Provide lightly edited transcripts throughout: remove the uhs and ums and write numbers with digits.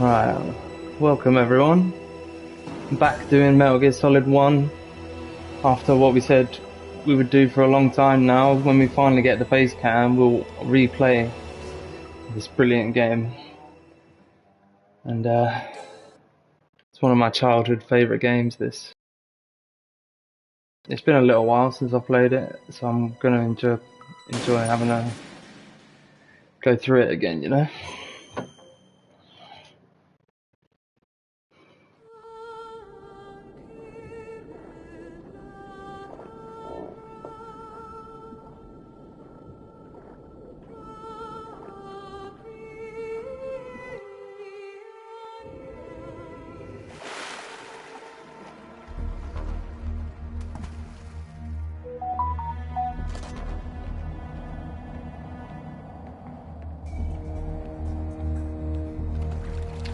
Right, welcome everyone. I'm back doing Metal Gear Solid 1 after what we said we would do for a long time now. When we finally get the face cam, we'll replay this brilliant game. And it's one of my childhood favourite games, this. It's been a little while since I played it, so I'm going to enjoy having a go through it again, you know?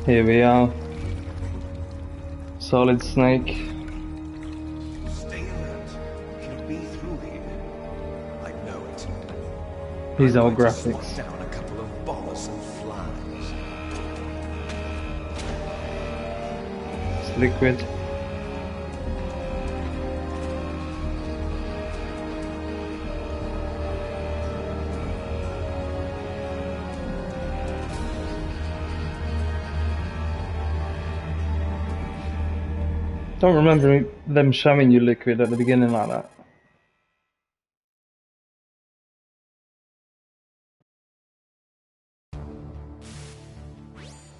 Here we are. Solid Snake. Stay alert. He'll be through here. I know it. These old I'm going to graphics. swat down a couple of bothersome flies. It's liquid. Don't remember them showing you liquid at the beginning like that.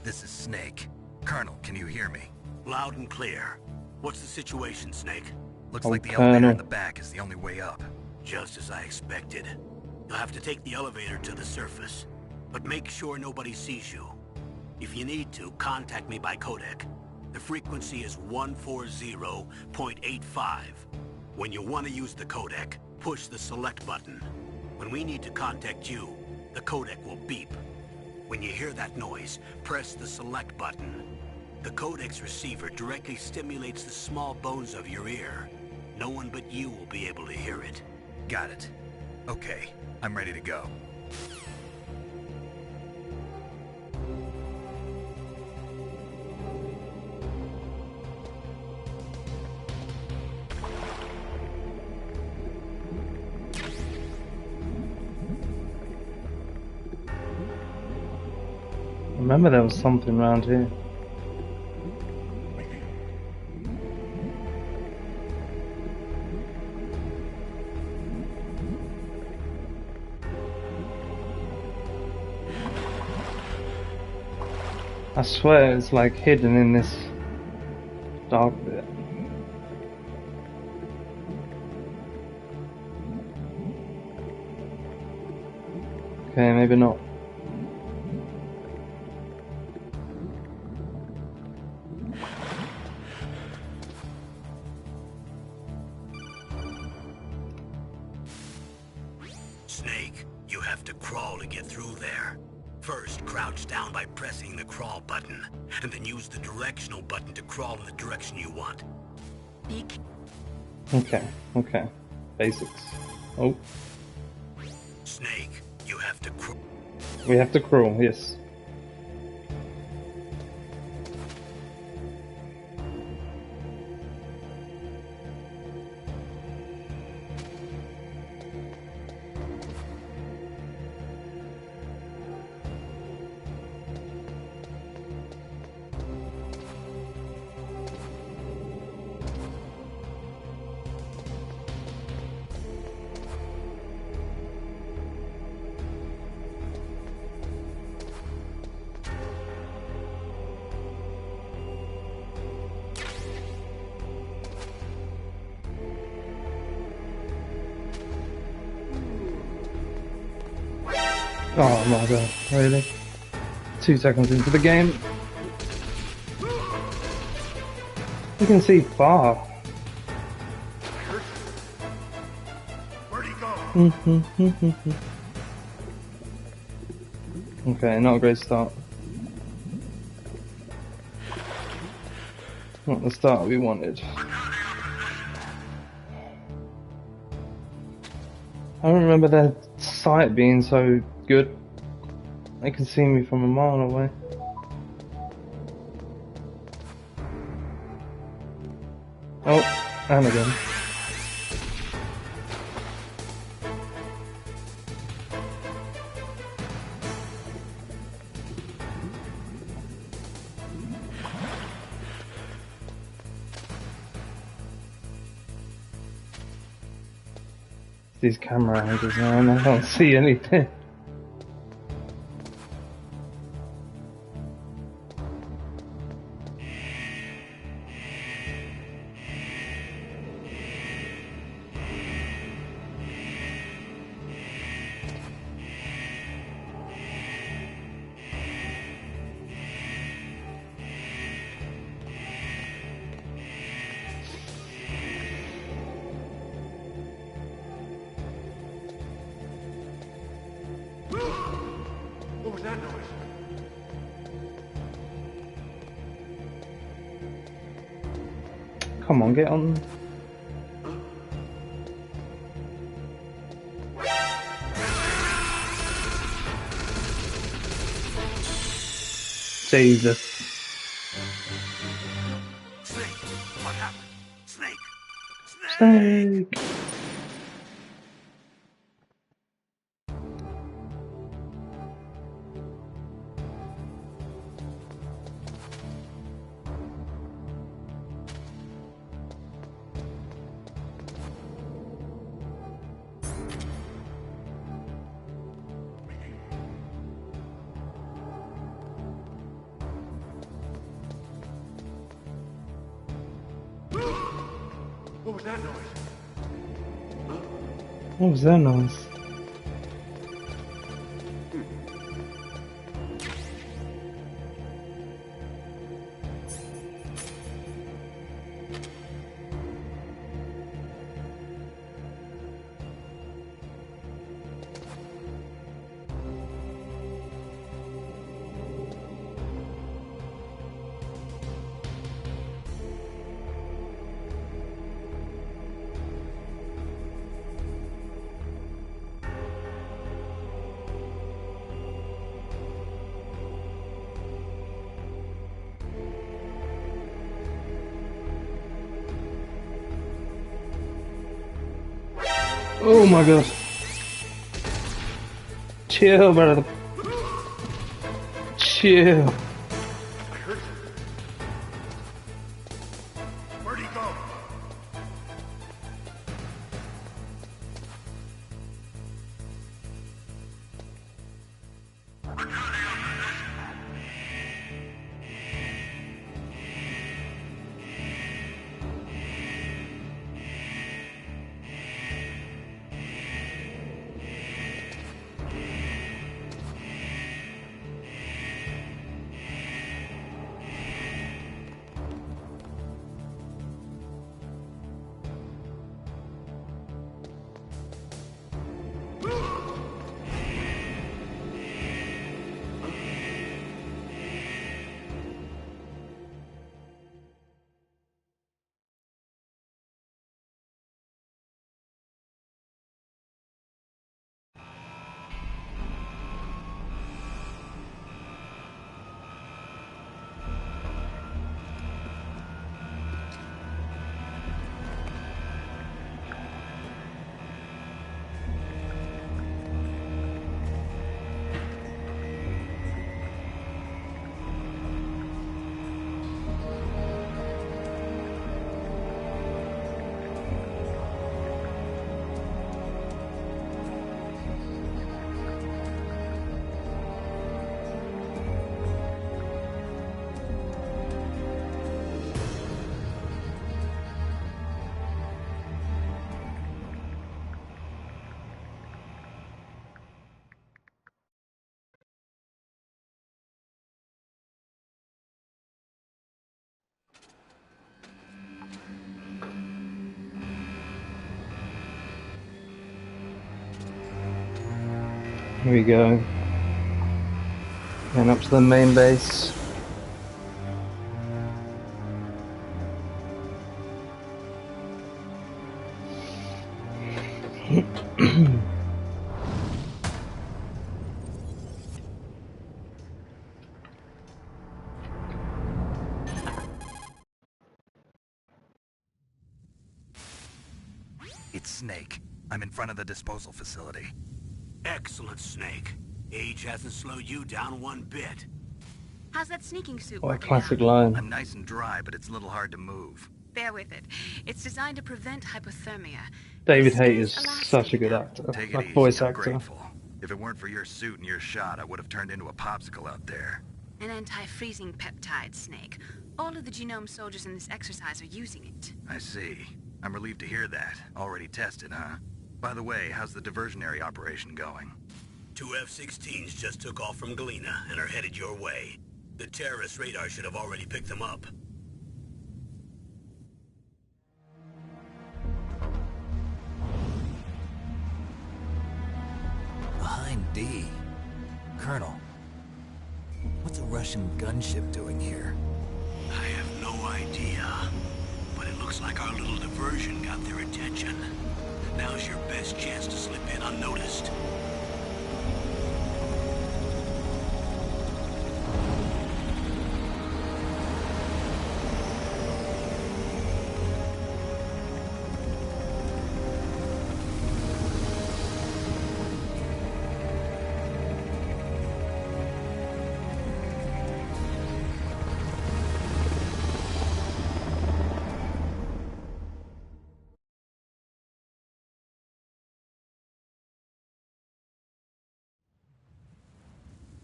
This is Snake. Colonel, can you hear me? Loud and clear. What's the situation, Snake? Looks Oh, like the Colonel. elevator in the back is the only way up. Just as I expected. You'll have to take the elevator to the surface. But make sure nobody sees you. If you need to, contact me by codec. The frequency is 140.85. When you want to use the codec, push the select button. When we need to contact you, the codec will beep. When you hear that noise, press the select button. The codec's receiver directly stimulates the small bones of your ear. No one but you will be able to hear it. Got it. Okay, I'm ready to go. I remember there was something around here. I swear it's like hidden in this dark bit. Okay, maybe not. Snake, you have to crawl to get through there. First, crouch down by pressing the crawl button, and then use the directional button to crawl in the direction you want. Okay. Basics. Oh, Snake, you have to crawl. we have to crawl, yes. Oh my god, really? 2 seconds into the game. You can see far. Where'd he go? Okay, not a great start. Not the start we wanted. I don't remember their sight being so good. They can see me from a mile away. Oh, and again. These camera angles, man, I can't see anything. What was that noise? Come on, get on. Jesus. Snake! What happened? Snake! Snake! What was that noise? What was that noise? Oh my god. Chill, brother. Chill. Where'd he go? Here we go. And up to the main base. It's Snake. I'm in front of the disposal facility. Excellent, Snake. Age hasn't slowed you down one bit. How's that sneaking suit What a working classic out? line. I'm nice and dry, but it's a little hard to move. Bear with it. It's designed to prevent hypothermia. David This Hayes is a last such a good now. actor, Take it like easy, voice I'm actor. grateful. If it weren't for your suit and your shot, I would have turned into a popsicle out there. An anti-freezing peptide, Snake. All of the genome soldiers in this exercise are using it. I see. I'm relieved to hear that. Already tested, huh? By the way, how's the diversionary operation going? 2 F-16s just took off from Galena and are headed your way. The terrorist radar should have already picked them up. Behind D. Colonel, what's a Russian gunship doing here? I have no idea, but it looks like our little diversion got their attention. Now's your best chance to slip in unnoticed.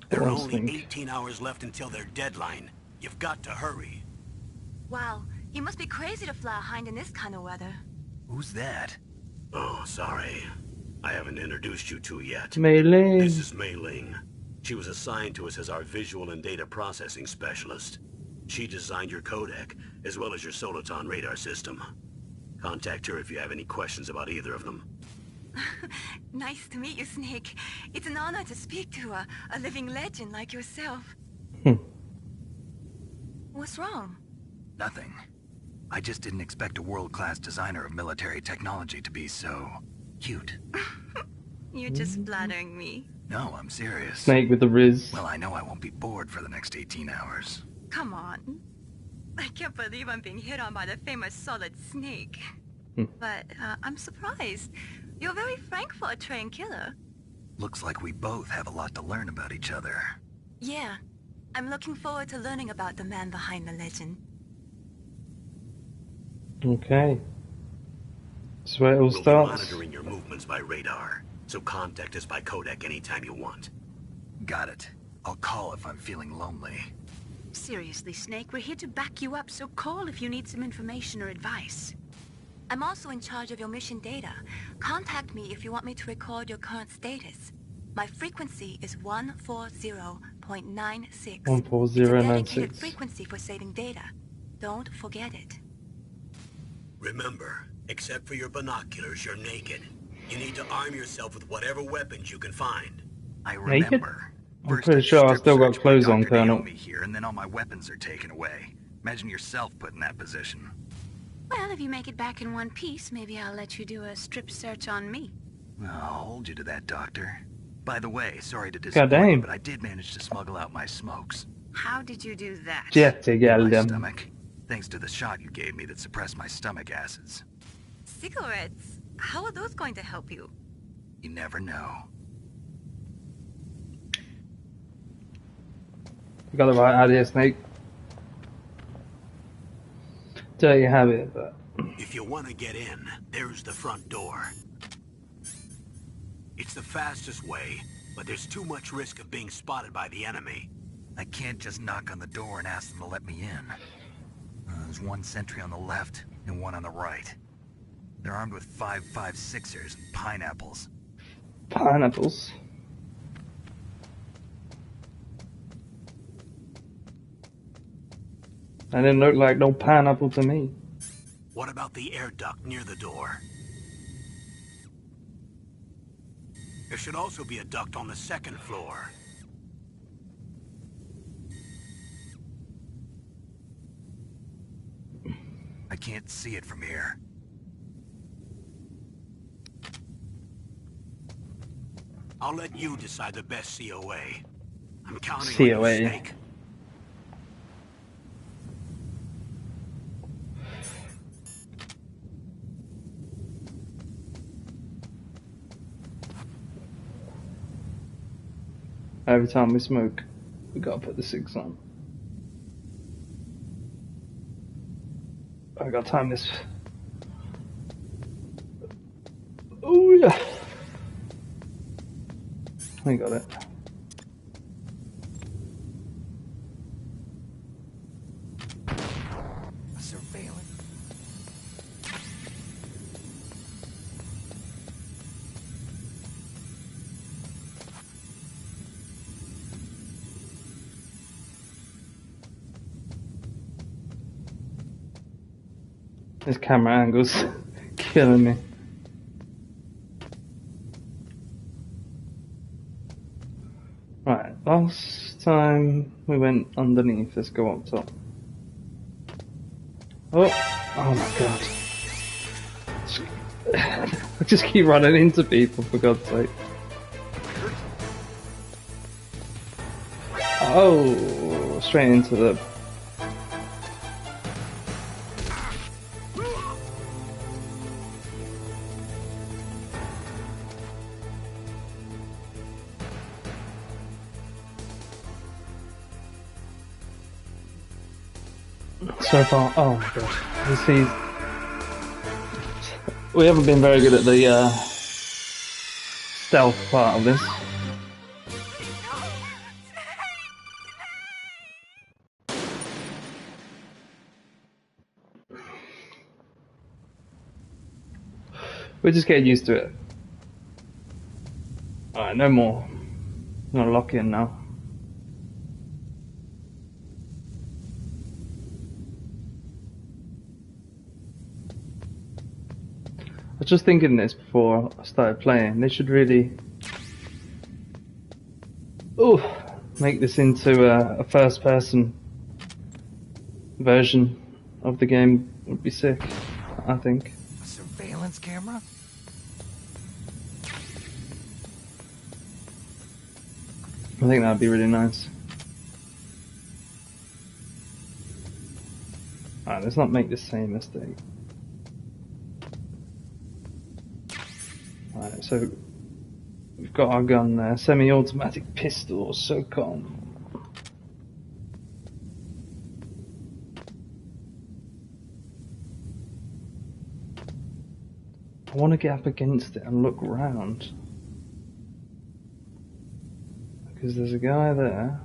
There are only Instinct. 18 hours left until their deadline. You've got to hurry. Wow, you must be crazy to fly a hind in this kind of weather. Who's that? Oh, sorry. I haven't introduced you to yet. Mei Ling. This is Mei Ling. She was assigned to us as our visual and data processing specialist. She designed your codec, as well as your Soliton radar system. Contact her if you have any questions about either of them. Nice to meet you, Snake. It's an honor to speak to a living legend like yourself. What's wrong? Nothing. I just didn't expect a world-class designer of military technology to be so cute. You're just flattering me. No, I'm serious. Snake with the Riz. Well, I know I won't be bored for the next 18 hours. Come on. I can't believe I'm being hit on by the famous Solid Snake. But I'm surprised. You're very frank for a trained killer. Looks like we both have a lot to learn about each other. Yeah. I'm looking forward to learning about the man behind the legend. Okay. This is where it all We'll be starts. monitoring your movements by radar, so contact us by codec anytime you want. Got it. I'll call if I'm feeling lonely. Seriously, Snake, we're here to back you up, so call if you need some information or advice. I'm also in charge of your mission data. Contact me if you want me to record your current status. My frequency is 140.96. It's a dedicated 140.96. frequency for saving data. Don't forget it. Remember, except for your binoculars, you're naked. You need to arm yourself with whatever weapons you can find. I Naked? remember. I'm First pretty I sure I strip still got search clothes by on, Dr. Colonel. Naomi here, and then all my weapons are taken away. Imagine yourself put in that position. Well, if you make it back in one piece, maybe I'll let you do a strip search on me. I'll hold you to that, Doctor. By the way, sorry to God disappoint damn. you, but I did manage to smuggle out my smokes. How did you do that? My Jättegelden. stomach. Thanks to the shot you gave me that suppressed my stomach acids. Cigarettes? How are those going to help you? You never know. You got the right idea, Snake. Dirty habit, but If you want to get in, there's the front door. It's the fastest way, but there's too much risk of being spotted by the enemy. I can't just knock on the door and ask them to let me in. There's one sentry on the left and one on the right. They're armed with 5.56ers and pineapples. pineapples. That didn't look like no pineapple to me. What about the air duct near the door? There should also be a duct on the second floor. I can't see it from here. I'll let you decide the best COA. I'm counting on COA. you, Snake. Every time we smoke, we gotta put the 6 on. I gotta time this. Oh yeah. I got it. Surveillance. This camera angle's killing me. Right, last time we went underneath, let's go up top. Oh my god. I just keep running into people, for God's sake. Oh, straight into the... So far, oh my god. You see, we haven't been very good at the stealth part of this. We're just getting used to it. Alright, no more. I'm gonna lock in now. I was just thinking this before I started playing. They should really make this into a first-person version of the game. Would be sick, I think. A surveillance camera? I think that'd be really nice. Alright, let's not make the same mistake. Alright, so we've got our gun there, semi-automatic pistol, SOCOM. I want to get up against it and look round. Because there's a guy there,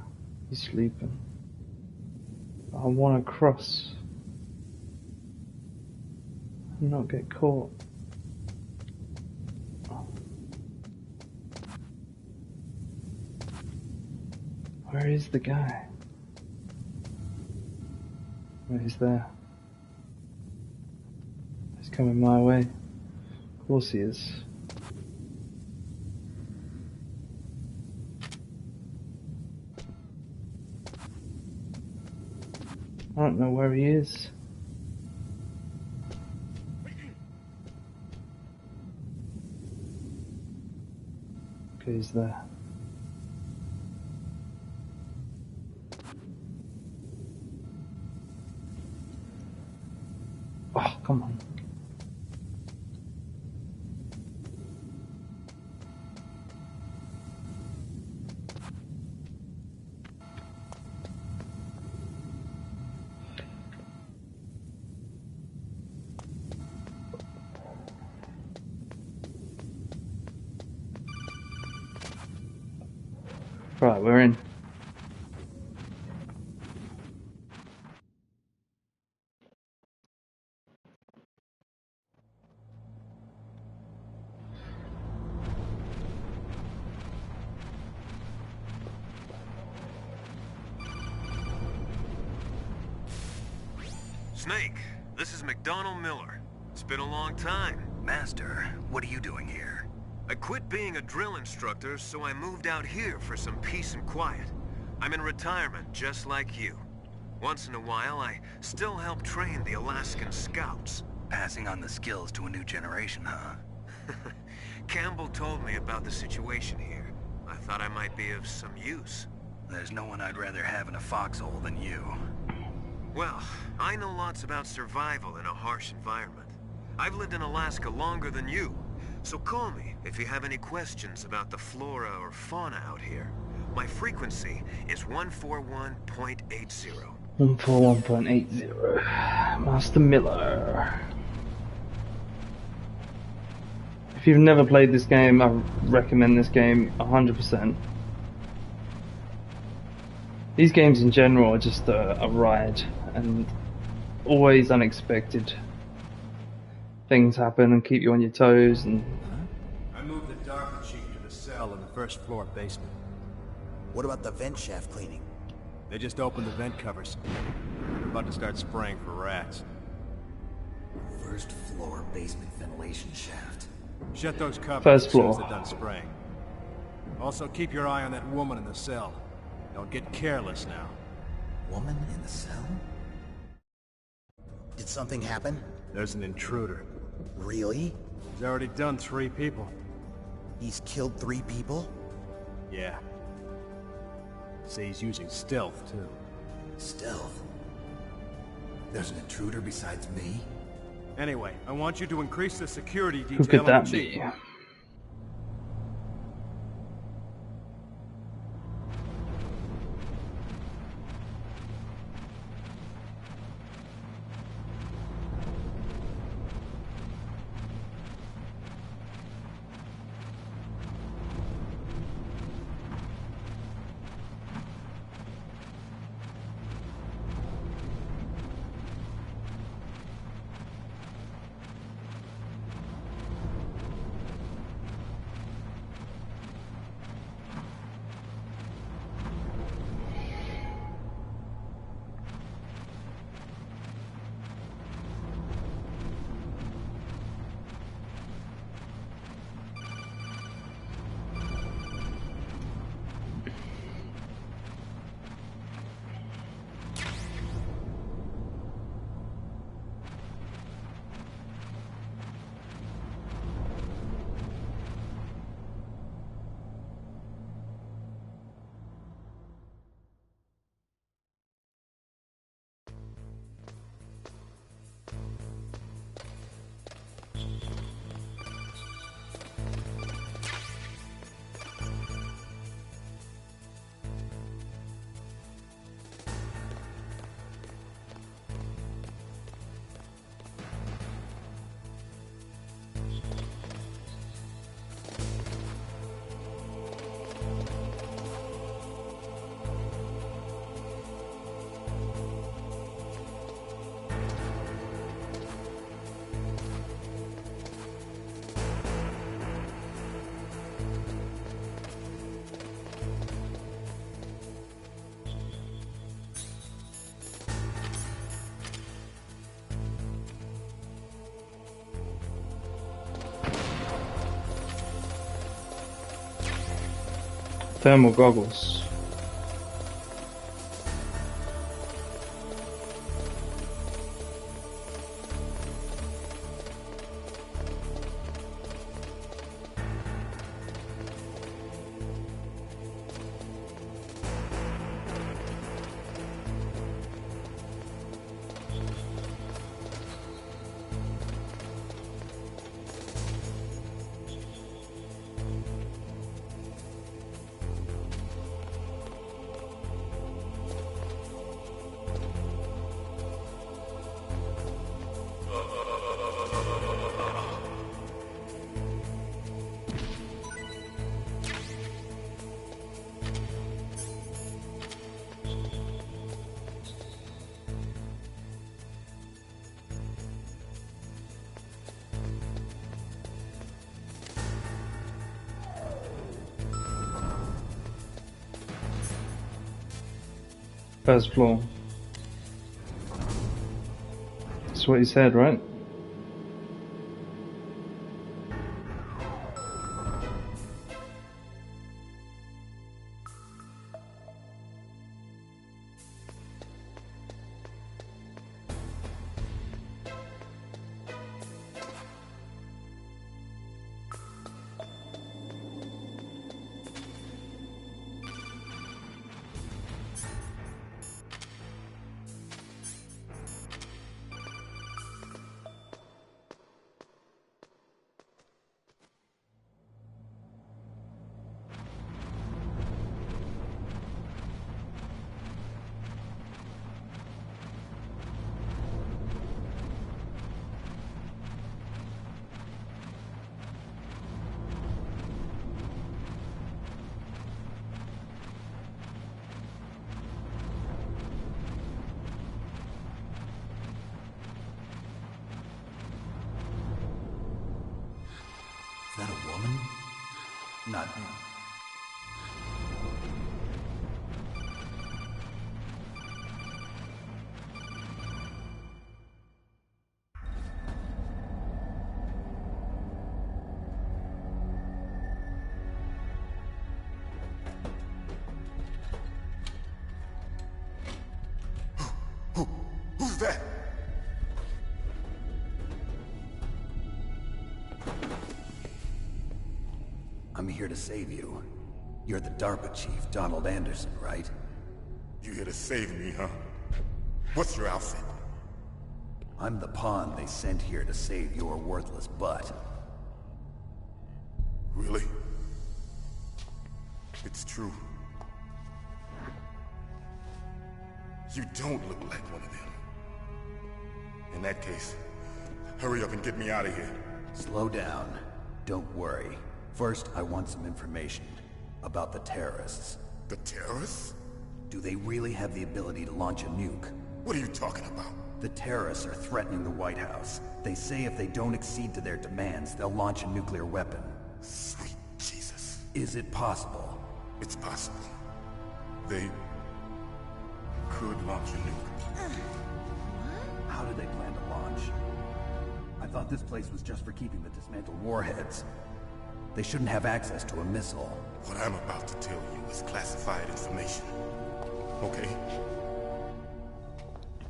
he's sleeping. I want to cross and not get caught. Where is the guy? Oh, he's there. He's coming my way. Of course he is. I don't know where he is. Okay, he's there. Oh, come on. Right, we're in. Snake, this is McDonald Miller. It's been a long time. Master, what are you doing here? I quit being a drill instructor, so I moved out here for some peace and quiet. I'm in retirement, just like you. Once in a while, I still help train the Alaskan Scouts. Passing on the skills to a new generation, huh? Campbell told me about the situation here. I thought I might be of some use. There's no one I'd rather have in a foxhole than you. Well, I know lots about survival in a harsh environment. I've lived in Alaska longer than you, so call me if you have any questions about the flora or fauna out here. My frequency is 141.80. 141.80. Master Miller. If you've never played this game, I recommend this game 100%. These games in general are just a ride, and always unexpected things happen and keep you on your toes. And I moved the Dark Chief to the cell in the first floor basement. What about the vent shaft cleaning? They just opened the vent covers. They're about to start spraying for rats. First floor basement ventilation shaft. Shut those covers First as soon as floor. they're done spraying. Also, keep your eye on that woman in the cell. Don't get careless now. Woman in the cell? Did something happen? There's an intruder. Really? He's already done 3 people. He's killed 3 people? Yeah. Say he's using stealth, too. Stealth? There's an intruder besides me? Anyway, I want you to increase the security detail who could on that the chief. be? Thermal goggles. First floor. That's what you said, right? that a woman? Not me. Who's that? I'm here to save you. You're the DARPA chief, Donald Anderson, right? You here to save me, huh? What's your outfit? I'm the pawn they sent here to save your worthless butt. Really? It's true. You don't look like one of them. In that case, hurry up and get me out of here. Slow down. Don't worry. First, I want some information about the terrorists. The terrorists? Do they really have the ability to launch a nuke? What are you talking about? The terrorists are threatening the White House. They say if they don't accede to their demands, they'll launch a nuclear weapon. Sweet Jesus. Is it possible? It's possible. They could launch a nuke. How do they plan to launch? I thought this place was just for keeping the dismantled warheads. They shouldn't have access to a missile. What I'm about to tell you is classified information. Okay?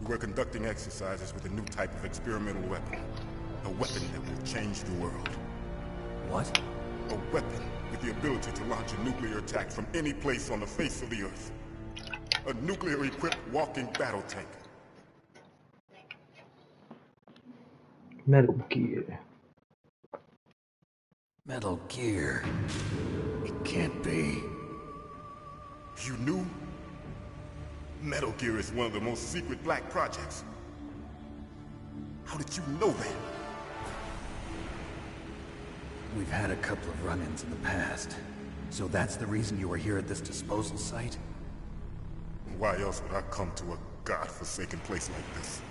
We were conducting exercises with a new type of experimental weapon. A weapon that will change the world. What? A weapon with the ability to launch a nuclear attack from any place on the face of the Earth. A nuclear-equipped walking battle tank. Metal Gear. Metal Gear. It can't be. You knew? Metal Gear is one of the most secret black projects. How did you know that? We've had a couple of run-ins in the past. So that's the reason you were here at this disposal site? Why else would I come to a godforsaken place like this?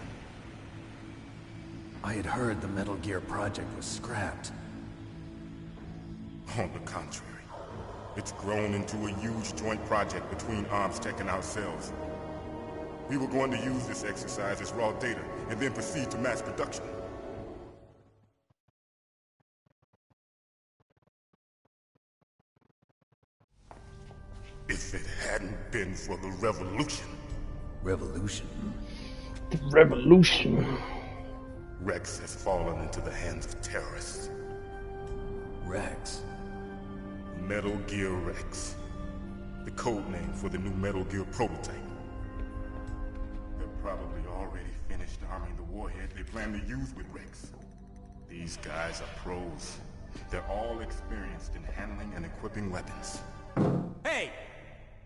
I had heard the Metal Gear project was scrapped. On the contrary, it's grown into a huge joint project between ArmsTech and ourselves. We were going to use this exercise as raw data and then proceed to mass production. If it hadn't been for the revolution... Revolution? The revolution. Rex has fallen into the hands of terrorists. Rex? Metal Gear Rex. The code name for the new Metal Gear prototype. They're probably already finished arming the warhead they plan to use with Rex. These guys are pros. They're all experienced in handling and equipping weapons. Hey!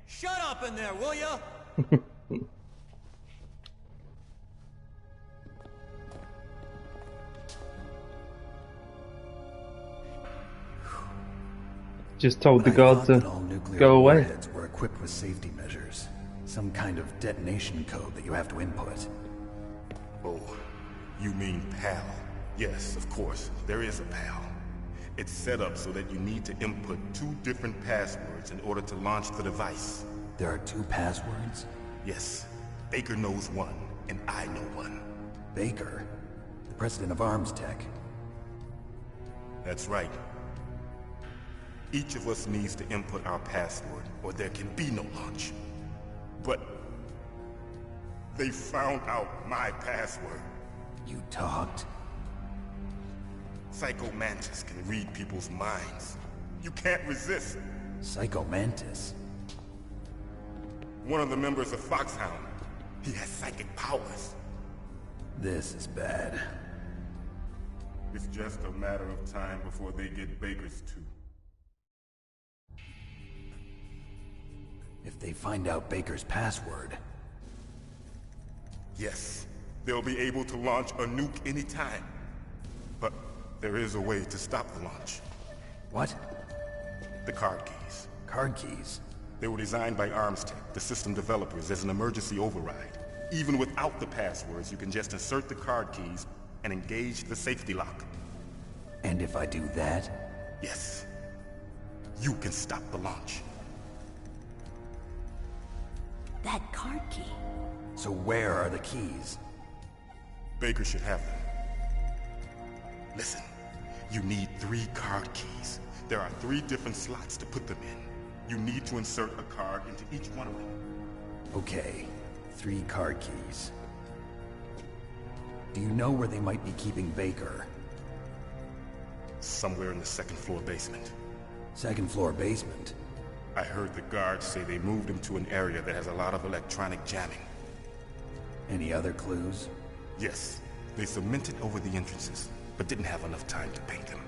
Shut up in there, will ya? Just told the guard to all nuclear go away. warheads were equipped with safety measures. Some kind of detonation code that you have to input. Oh, you mean PAL? Yes, of course, there is a PAL. It's set up so that you need to input 2 different passwords in order to launch the device. There are 2 passwords? Yes, Baker knows one, and I know one. Baker? The president of ArmsTech? That's right. Each of us needs to input our password, or there can be no launch. But they found out my password. You talked? Psycho Mantis can read people's minds. You can't resist. Psycho Mantis? One of the members of Foxhound. He has psychic powers. This is bad. It's just a matter of time before they get Baker's too. If they find out Baker's password... Yes, they'll be able to launch a nuke anytime. But there is a way to stop the launch. What? The card keys. Card keys? They were designed by ArmsTech, the system developers, as an emergency override. Even without the passwords, you can just insert the card keys and engage the safety lock. And if I do that? Yes. You can stop the launch. That card key. So where are the keys? Baker should have them. Listen, you need 3 card keys. There are 3 different slots to put them in. You need to insert a card into each one of them. Okay, 3 card keys. Do you know where they might be keeping Baker? Somewhere in the 2nd floor basement. 2nd floor basement? I heard the guards say they moved him to an area that has a lot of electronic jamming. Any other clues? Yes, they cemented over the entrances, but didn't have enough time to paint them.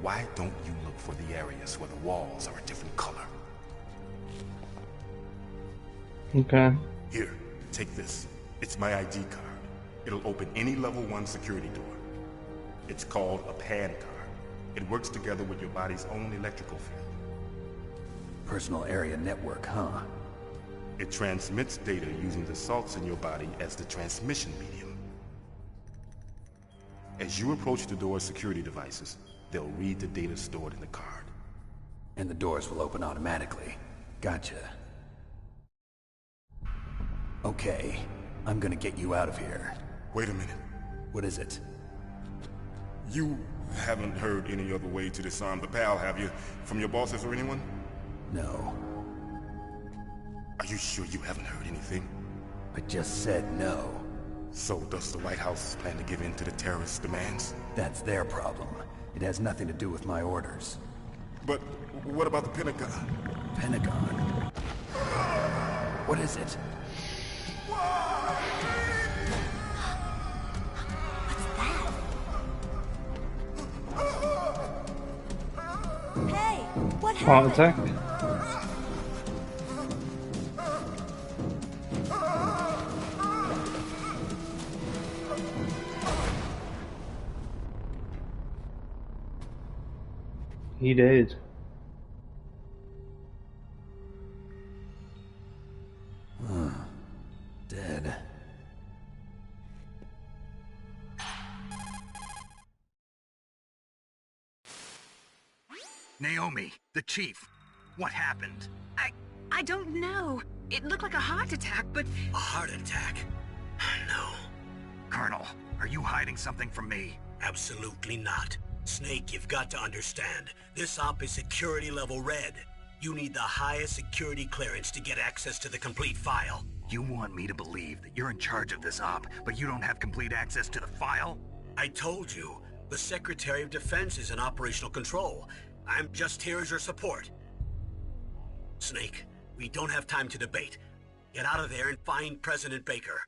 Why don't you look for the areas where the walls are a different color? Okay. Here, take this. It's my ID card. It'll open any level 1 security door. It's called a PAN card. It works together with your body's own electrical field. Personal area network, huh? It transmits data using the salts in your body as the transmission medium. As you approach the door's security devices, they'll read the data stored in the card. And the doors will open automatically. Gotcha. Okay, I'm gonna get you out of here. Wait a minute. What is it? You haven't heard any other way to disarm the PAL, have you? From your bosses or anyone? No. Are you sure you haven't heard anything? I just said no. So does the White House plan to give in to the terrorists' demands? That's their problem. It has nothing to do with my orders. But what about the Pentagon? Pentagon? What is it? Hey, what Heart happened? attack. He did. Dead. Naomi, the chief. What happened? I don't know. It looked like a heart attack, but... A heart attack? No. Colonel, are you hiding something from me? Absolutely not. Snake, you've got to understand. This op is security level red. You need the highest security clearance to get access to the complete file. You want me to believe that you're in charge of this op, but you don't have complete access to the file? I told you, the Secretary of Defense is in operational control. I'm just here as your support. Snake, we don't have time to debate. Get out of there and find President Baker.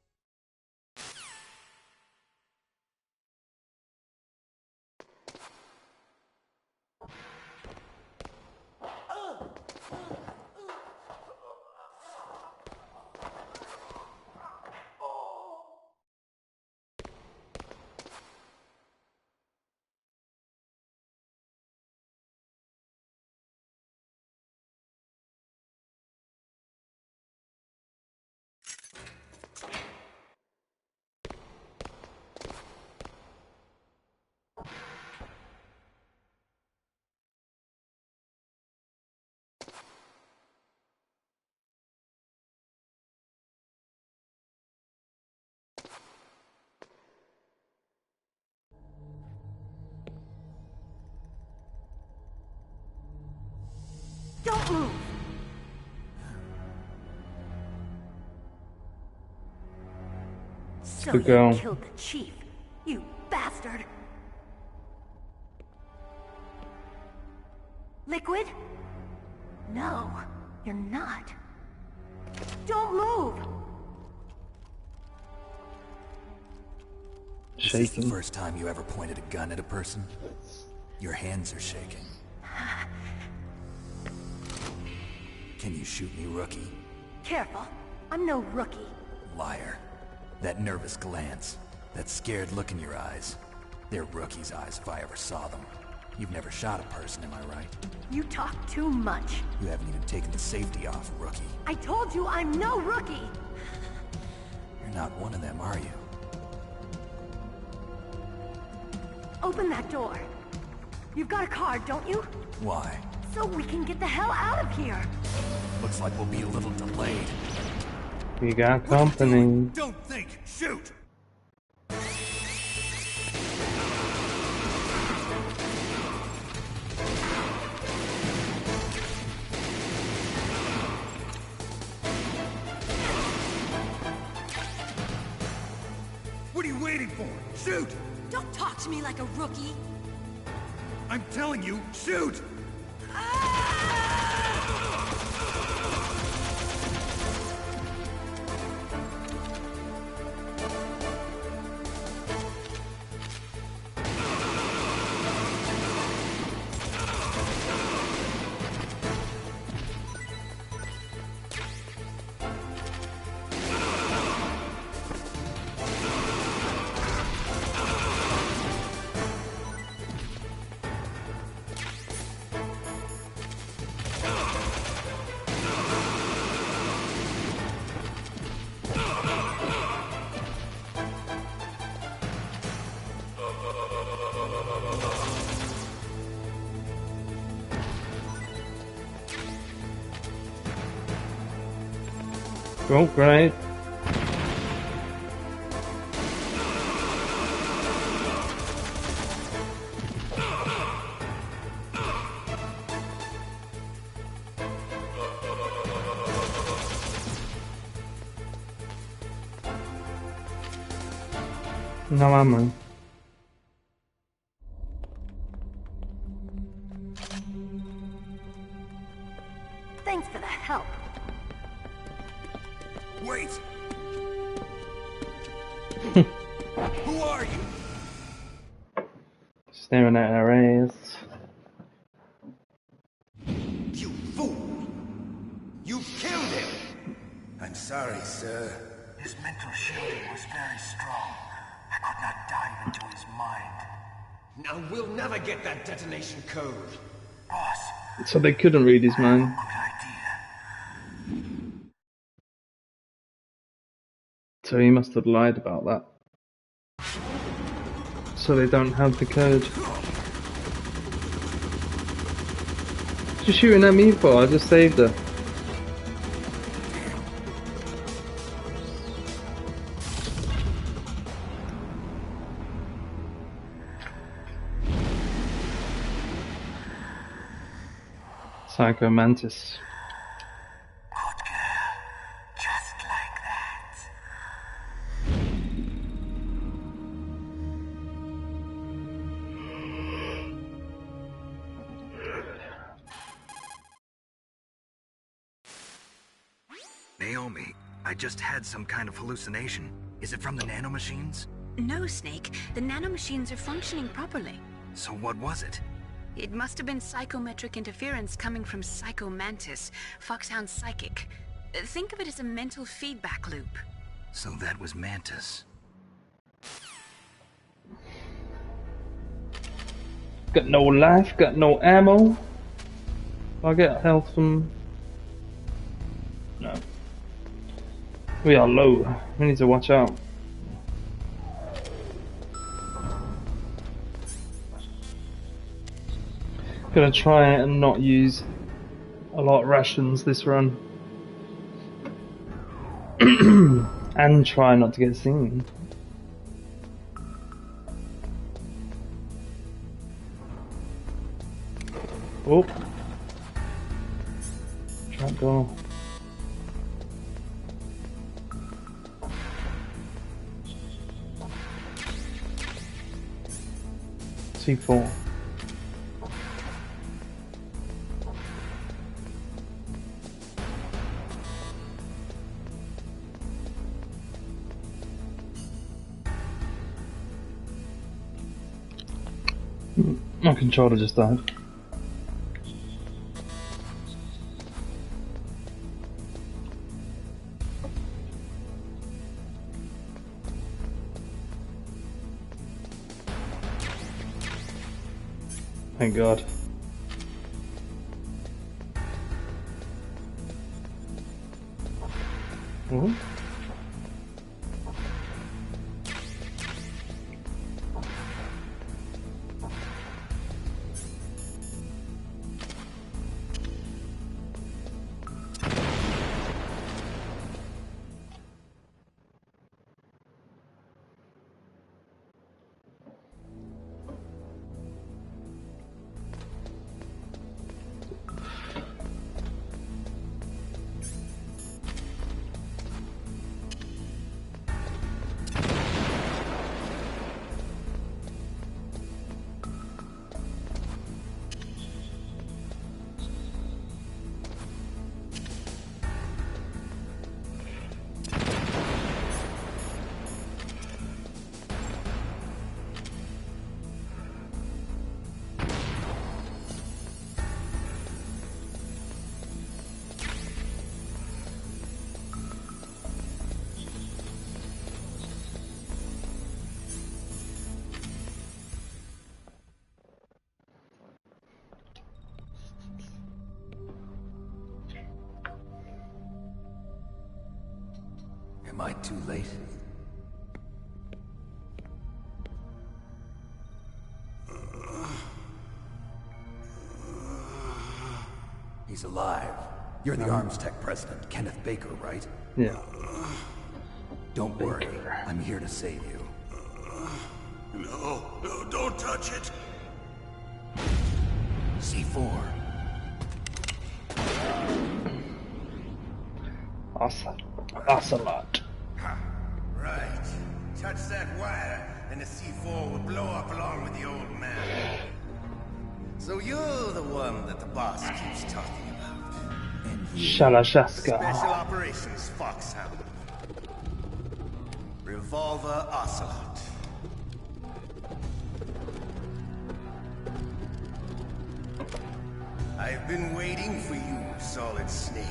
Don't move! So Good you girl. killed the chief, you bastard! Liquid? No, you're not. Don't move! Is this the Shaking. first time you ever pointed a gun at a person? Your hands are shaking. Can you shoot me, rookie? Careful, I'm no rookie. Liar. That nervous glance, that scared look in your eyes. They're rookie's eyes if I ever saw them. You've never shot a person, am I right? You talk too much. You haven't even taken the safety off, rookie. I told you I'm no rookie! You're not one of them, are you? Open that door. You've got a card, don't you? Why? So we can get the hell out of here. Looks like we'll be a little delayed. We got company. Don't think! Shoot! What are you waiting for? Shoot! Don't talk to me like a rookie. I'm telling you, shoot! Oh, great. No ammo. Thanks for the help. Wait! Who are you? Staring at our ass. You fool! You killed him! I'm sorry, sir. His mental shielding was very strong. I could not dive into his mind. Now we'll never get that detonation code. Boss, So they couldn't read his mind. good idea. So he must have lied about that. So they don't have the code. What you shooting at me for? I just saved her. Psycho Mantis. Good girl. Just like that. Naomi, I just had some kind of hallucination. Is it from the nanomachines? No, Snake. The nanomachines are functioning properly. So what was it? It must have been psychometric interference coming from Psycho Mantis, Foxhound Psychic. Think of it as a mental feedback loop. So that was Mantis. Got no life, got no ammo. I get health from... No. We are low. We need to watch out. Gonna try and not use a lot of rations this run. And try not to get seen. Oh. Trap door. C4. My controller just died. Thank God. Oh. Am I too late? He's alive. You're the Arms Tech president, Kenneth Baker, right? Yeah. Don't worry. I'm here to save you. No, don't touch it. C4. Awesome. That's a lot. Right. Touch that wire, and the C4 will blow up along with the old man. So you're the one that the boss keeps talking about. Shalashaska. Special Operations Foxhound. Revolver Ocelot. I've been waiting for you, Solid Snake.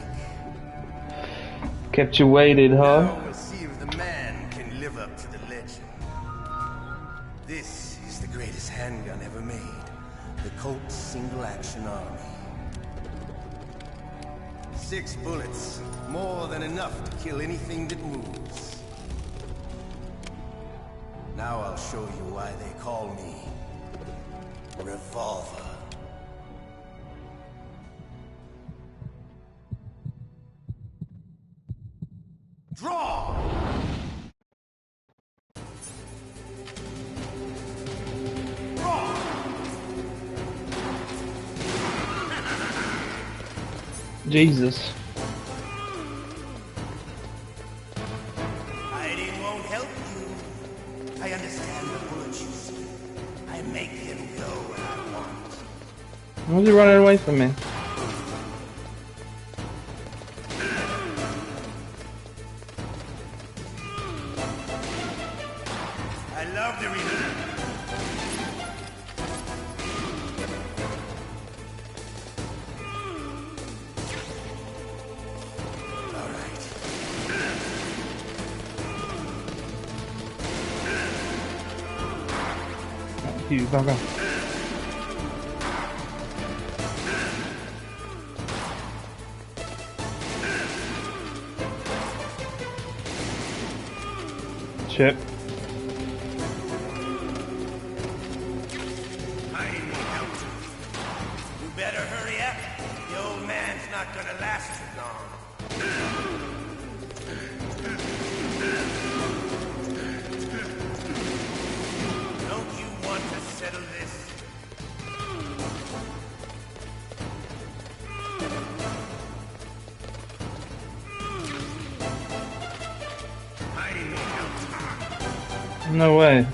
Kept you waited, huh? Now we'll see if the man can live up to the legend. This is the greatest handgun ever made. The Colt Single Action Army. 6 bullets, more than enough to kill anything that moves. Now I'll show you why they call me Revolver. Draw! Jesus. Hiding won't help you. I understand the bullets you see. I make them go where I want. Why is he running away from me? I love the reason. All right. You bugger. Chip. Hiding won't help you. You better hurry up. The old man's not gonna last too long. Don't you want to settle this? Hiding won't help you. No way.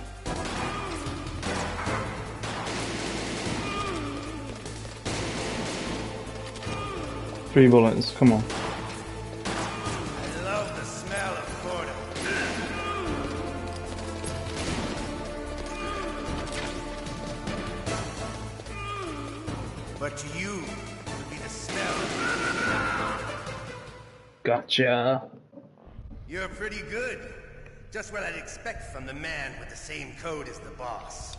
Three bullets, come on. I love the smell of Corda. But to you, it would be the smell of... Gotcha. You're pretty good. Just what I'd expect from the man with the same code as the boss.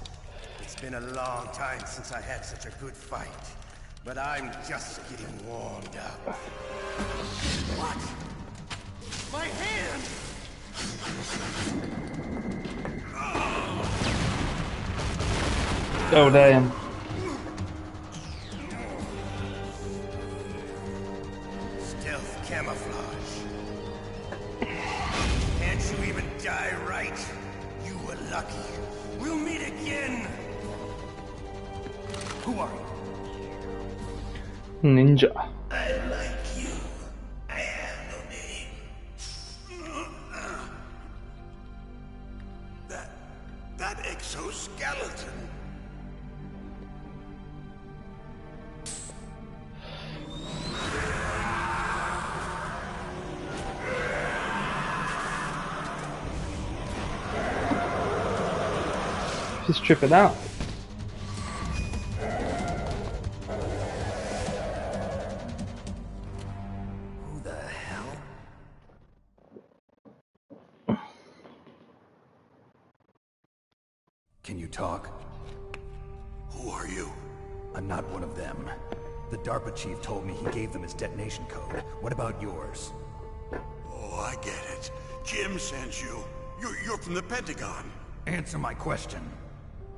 It's been a long time since I had such a good fight. But I'm just getting warmed up. What? My hand! Oh, damn. Stealth camouflage. Can't you even die right? You were lucky. We'll meet again. Who are you? Ninja. I like you. I have no name. That exoskeleton. Just trip it out. Who the hell? Can you talk? Who are you? I'm not one of them. The DARPA chief told me he gave them his detonation code. What about yours? Oh, I get it. Jim sent you. You're from the Pentagon. Answer my question.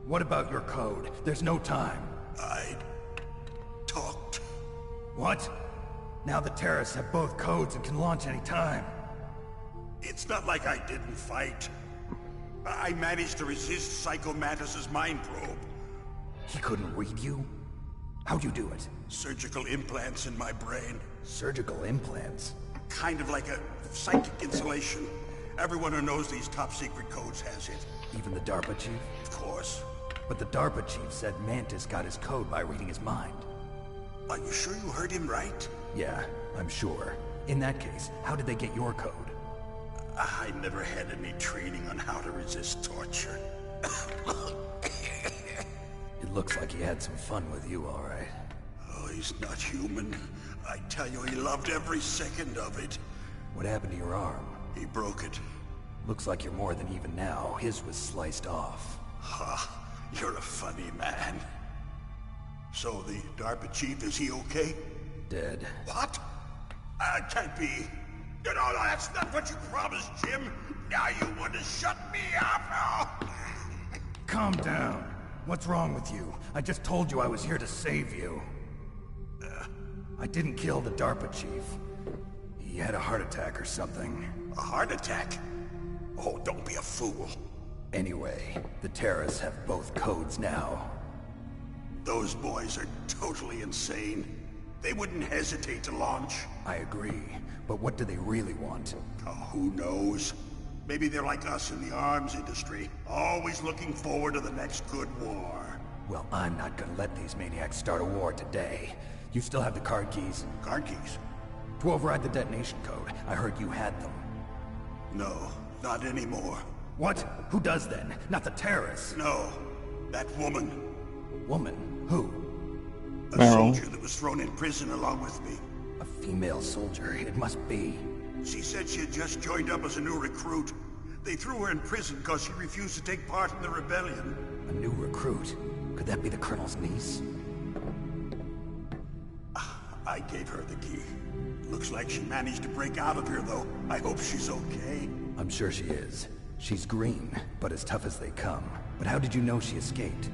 What about your code? There's no time. I talked. What? Now the terrorists have both codes and can launch any time. It's not like I didn't fight. I managed to resist Psycho Mantis's mind probe. He couldn't read you? How'd you do it? Surgical implants in my brain. Surgical implants? Kind of like a psychic insulation. Everyone who knows these top secret codes has it. Even the DARPA chief? Of course. But the DARPA chief said Mantis got his code by reading his mind. Are you sure you heard him right? Yeah, I'm sure. In that case, how did they get your code? I never had any training on how to resist torture. It looks like he had some fun with you, all right. Oh, he's not human. I tell you, he loved every second of it. What happened to your arm? He broke it. Looks like you're more than even now. His was sliced off. Ha, you're a funny man. So the DARPA chief, is he okay? Dead. What? Can't be. No, that's not what you promised, Jim. Now you want to shut me up? Oh. Calm down. What's wrong with you? I just told you I was here to save you. I didn't kill the DARPA chief. He had a heart attack or something. A heart attack? Oh, don't be a fool. Anyway, the terrorists have both codes now. Those boys are totally insane. They wouldn't hesitate to launch. I agree, but what do they really want? Oh, who knows? Maybe they're like us in the arms industry, always looking forward to the next good war. Well, I'm not gonna let these maniacs start a war today. You still have the card keys? Card keys? To override the detonation code. I heard you had them. No, not anymore. What? Who does then? Not the terrorists? No, that woman. Woman? Who? A soldier that was thrown in prison along with me. A female soldier, it must be. She said she had just joined up as a new recruit. They threw her in prison because she refused to take part in the rebellion. A new recruit? Could that be the Colonel's niece? I gave her the key. Looks like she managed to break out of here, though. I hope she's okay. I'm sure she is. She's green, but as tough as they come. But how did you know she escaped?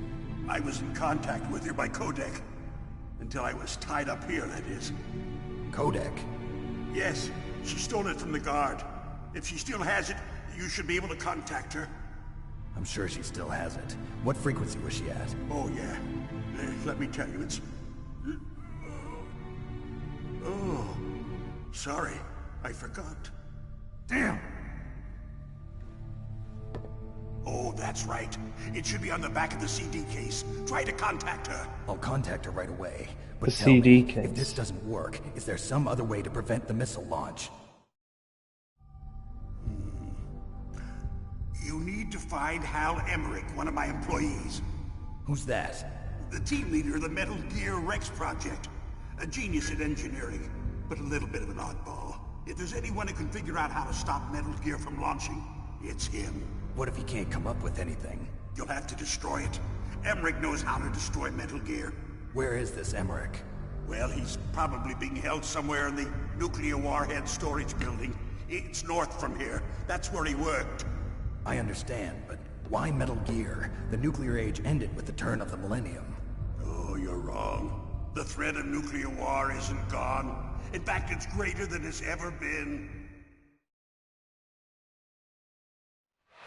I was in contact with her by codec. Until I was tied up here, that is. Codec? Yes, she stole it from the guard. If she still has it, you should be able to contact her. I'm sure she still has it. What frequency was she at? Oh, yeah. Let me tell you, it's... Oh, sorry. I forgot. Damn! Oh, that's right. It should be on the back of the CD case. Try to contact her. I'll contact her right away. But The tell CD me, case. if this doesn't work, is there some other way to prevent the missile launch? You need to find Hal Emmerich, one of my employees. Who's that? The team leader of the Metal Gear Rex project. A genius at engineering, but a little bit of an oddball. If there's anyone who can figure out how to stop Metal Gear from launching, it's him. What if he can't come up with anything? You'll have to destroy it. Emmerich knows how to destroy Metal Gear. Where is this Emmerich? Well, he's probably being held somewhere in the nuclear warhead storage building. It's north from here. That's where he worked. I understand, but why Metal Gear? The nuclear age ended with the turn of the millennium. Oh, you're wrong. The threat of nuclear war isn't gone. In fact, it's greater than it's ever been.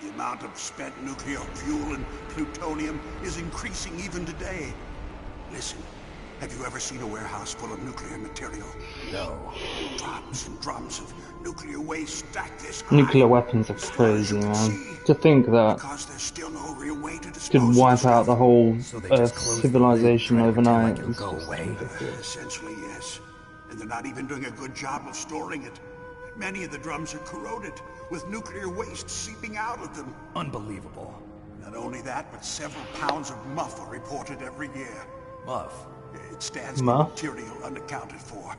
The amount of spent nuclear fuel and plutonium is increasing even today. Listen, have you ever seen a warehouse full of nuclear material? No. Drums and drums of nuclear waste stacked this high. Nuclear weapons are crazy, man. To think that Because there's still no real way to dispose could wipe out the whole So they just Earth close civilization the lid, try to overnight. pretend like it'll It's go just away. ridiculous. Essentially, yes. And they're not even doing a good job of storing it. Many of the drums are corroded, with nuclear waste seeping out of them. Unbelievable. Not only that, but several pounds of muff are reported every year. Muff? It stands for Muff? material unaccounted for.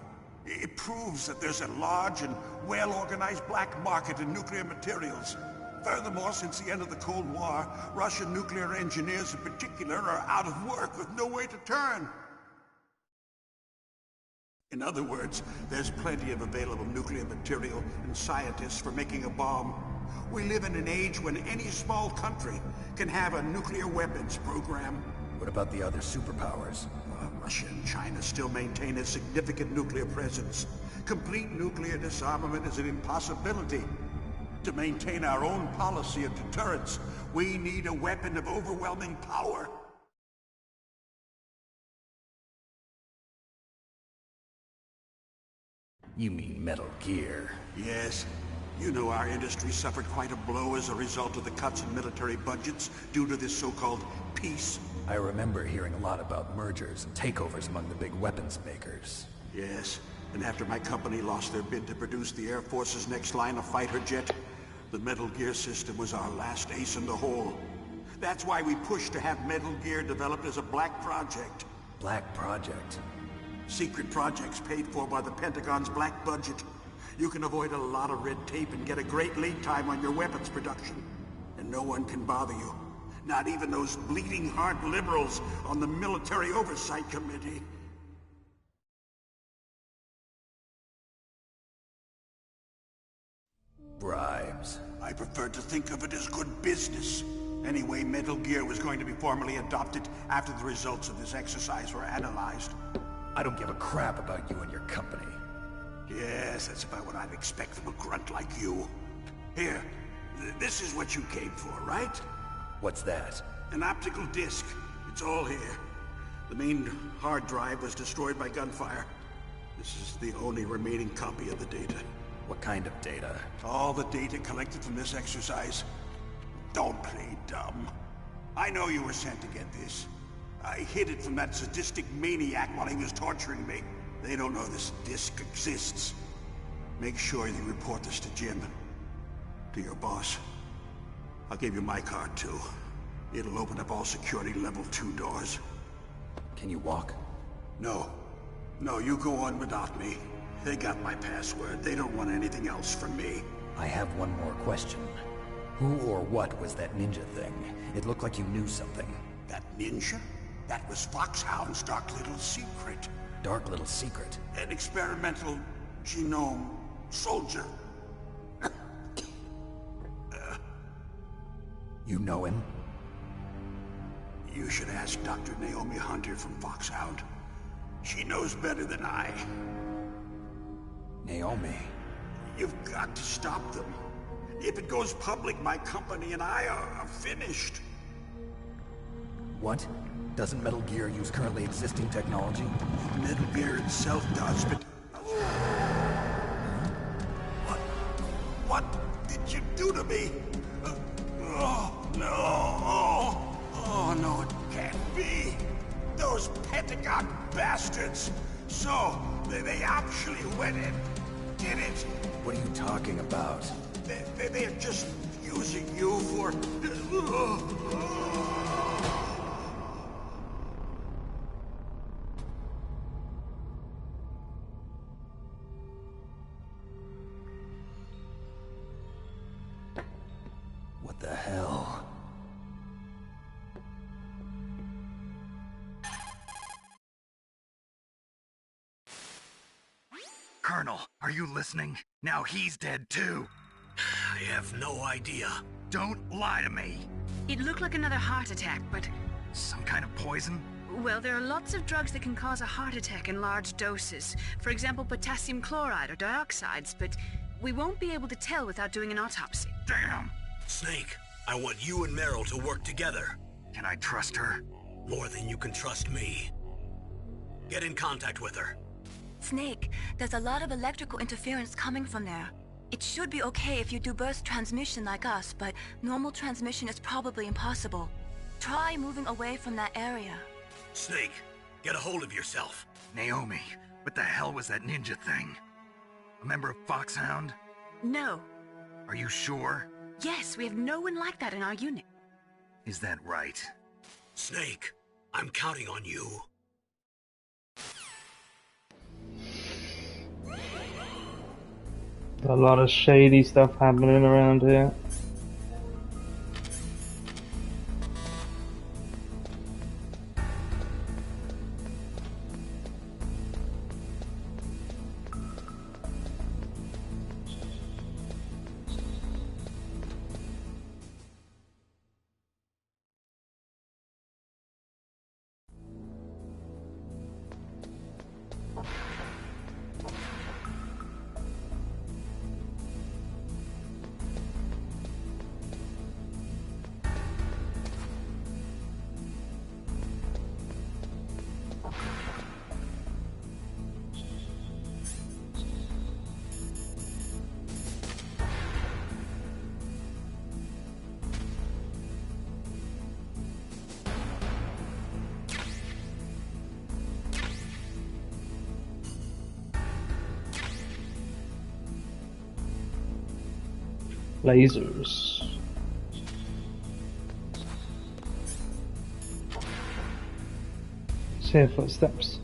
It proves that there's a large and well-organized black market in nuclear materials. Furthermore, since the end of the Cold War, Russian nuclear engineers in particular are out of work with no way to turn. In other words, there's plenty of available nuclear material and scientists for making a bomb. We live in an age when any small country can have a nuclear weapons program. What about the other superpowers? Russia and China still maintain a significant nuclear presence. Complete nuclear disarmament is an impossibility. To maintain our own policy of deterrence, we need a weapon of overwhelming power. You mean Metal Gear? Yes. You know our industry suffered quite a blow as a result of the cuts in military budgets due to this so-called peace. I remember hearing a lot about mergers and takeovers among the big weapons makers. Yes, and after my company lost their bid to produce the Air Force's next line of fighter jet, the Metal Gear system was our last ace in the hole. That's why we pushed to have Metal Gear developed as a black project. Black project? Secret projects paid for by the Pentagon's black budget. You can avoid a lot of red tape and get a great lead time on your weapons production. And no one can bother you. Not even those bleeding heart liberals on the Military Oversight Committee. Bribes. I prefer to think of it as good business. Anyway, Metal Gear was going to be formally adopted after the results of this exercise were analyzed. I don't give a crap about you and your company. Yes, that's about what I'd expect from a grunt like you. Here, this is what you came for, right? What's that? An optical disc. It's all here. The main hard drive was destroyed by gunfire. This is the only remaining copy of the data. What kind of data? All the data collected from this exercise. Don't play dumb. I know you were sent to get this. I hid it from that sadistic maniac while he was torturing me. They don't know this disc exists. Make sure you report this to Jim. To your boss. I'll give you my card, too. It'll open up all security level 2 doors. Can you walk? No. No, you go on without me. They got my password. They don't want anything else from me. I have one more question. Who or what was that ninja thing? It looked like you knew something. That ninja? That was Foxhound's dark little secret. Dark little secret? An experimental genome soldier. You know him? You should ask Dr. Naomi Hunter from Foxhound. She knows better than I. Naomi? You've got to stop them. If it goes public, my company and I are finished. What? Doesn't Metal Gear use currently existing technology? Metal Gear itself does, but... What did you do to me? Oh, no. Oh, no, it can't be. Those Pentagon bastards. So, they actually went and did it. What are you talking about? They're just using you for... What the hell? Colonel, are you listening? Now he's dead too. I have no idea. Don't lie to me. It looked like another heart attack, but... Some kind of poison? Well, there are lots of drugs that can cause a heart attack in large doses. For example, potassium chloride or dioxides, but we won't be able to tell without doing an autopsy. Damn! Snake, I want you and Meryl to work together. Can I trust her? More than you can trust me. Get in contact with her. Snake, there's a lot of electrical interference coming from there. It should be okay if you do burst transmission like us, but normal transmission is probably impossible. Try moving away from that area. Snake, get a hold of yourself. Naomi, what the hell was that ninja thing? A member of Foxhound? No. Are you sure? Yes, we have no one like that in our unit. Is that right? Snake, I'm counting on you. A lot of shady stuff happening around here. Lasers. Hear footsteps.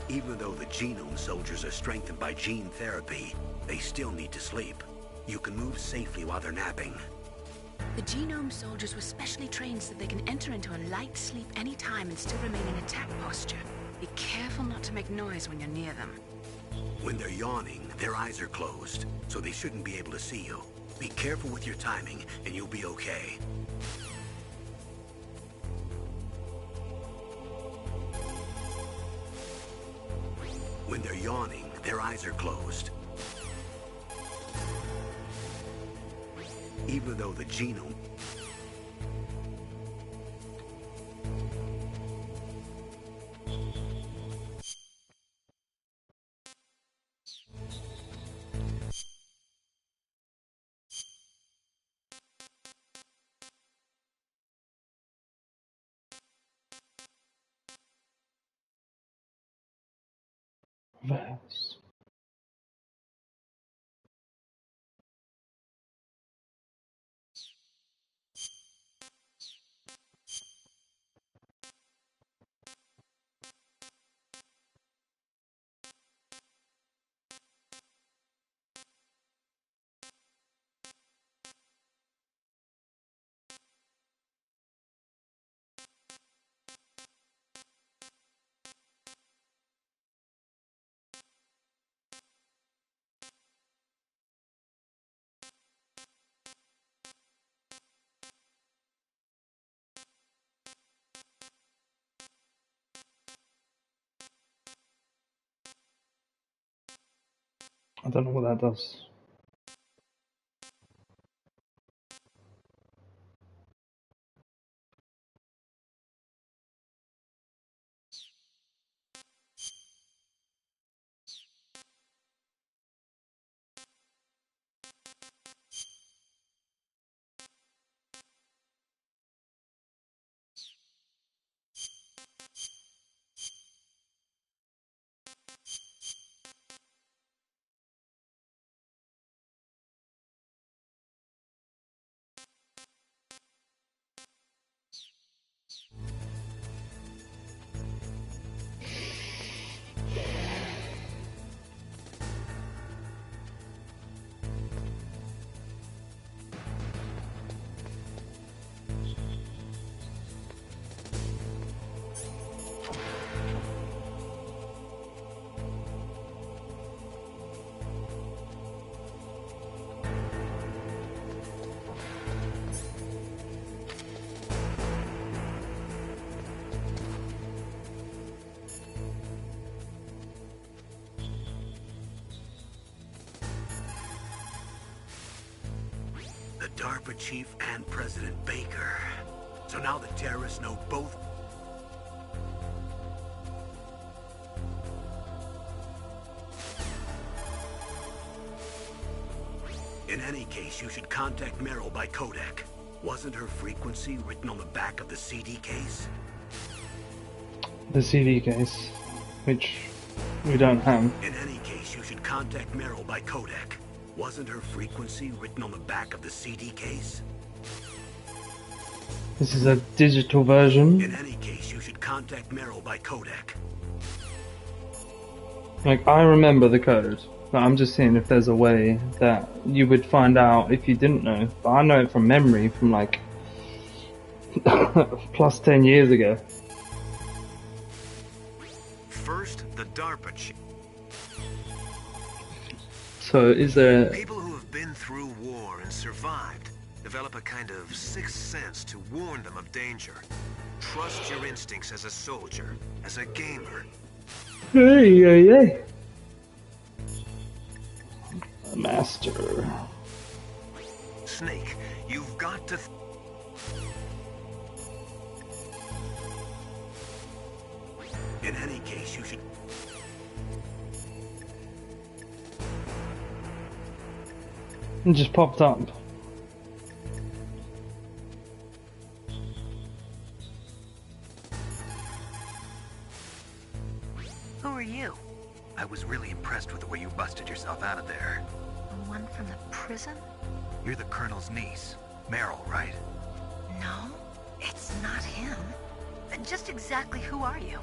Even though the genome soldiers are strengthened by gene therapy, they still need to sleep. You can move safely while they're napping. The genome soldiers were specially trained so they can enter into a light sleep anytime and still remain in attack posture. Be careful not to make noise when you're near them. When they're yawning, their eyes are closed, so they shouldn't be able to see you. Be careful with your timing, and you'll be okay. When they're yawning, their eyes are closed. Even though the genome... Verse. I don't know what that does. DARPA chief and President Baker. So now the terrorists know both. In any case, you should contact Meryl by codec. Wasn't her frequency written on the back of the CD case? The CD case, which we don't have. In any case, you should contact Meryl by codec. Wasn't her frequency written on the back of the CD case? This is a digital version. In any case, you should contact Meryl by codec. Like, I remember the code, but I'm just seeing if there's a way that you would find out if you didn't know. But I know it from memory from like plus 10 years ago. First, the DARPA chief. So is there... People who have been through war and survived develop a kind of sixth sense to warn them of danger. Trust your instincts as a soldier, as a gamer. Hey, hey, hey. Master. Snake, you've got to... In any case, you should... It just popped up. Who are you? I was really impressed with the way you busted yourself out of there. The one from the prison? You're the Colonel's niece, Meryl, right? No, it's not him. Just exactly who are you?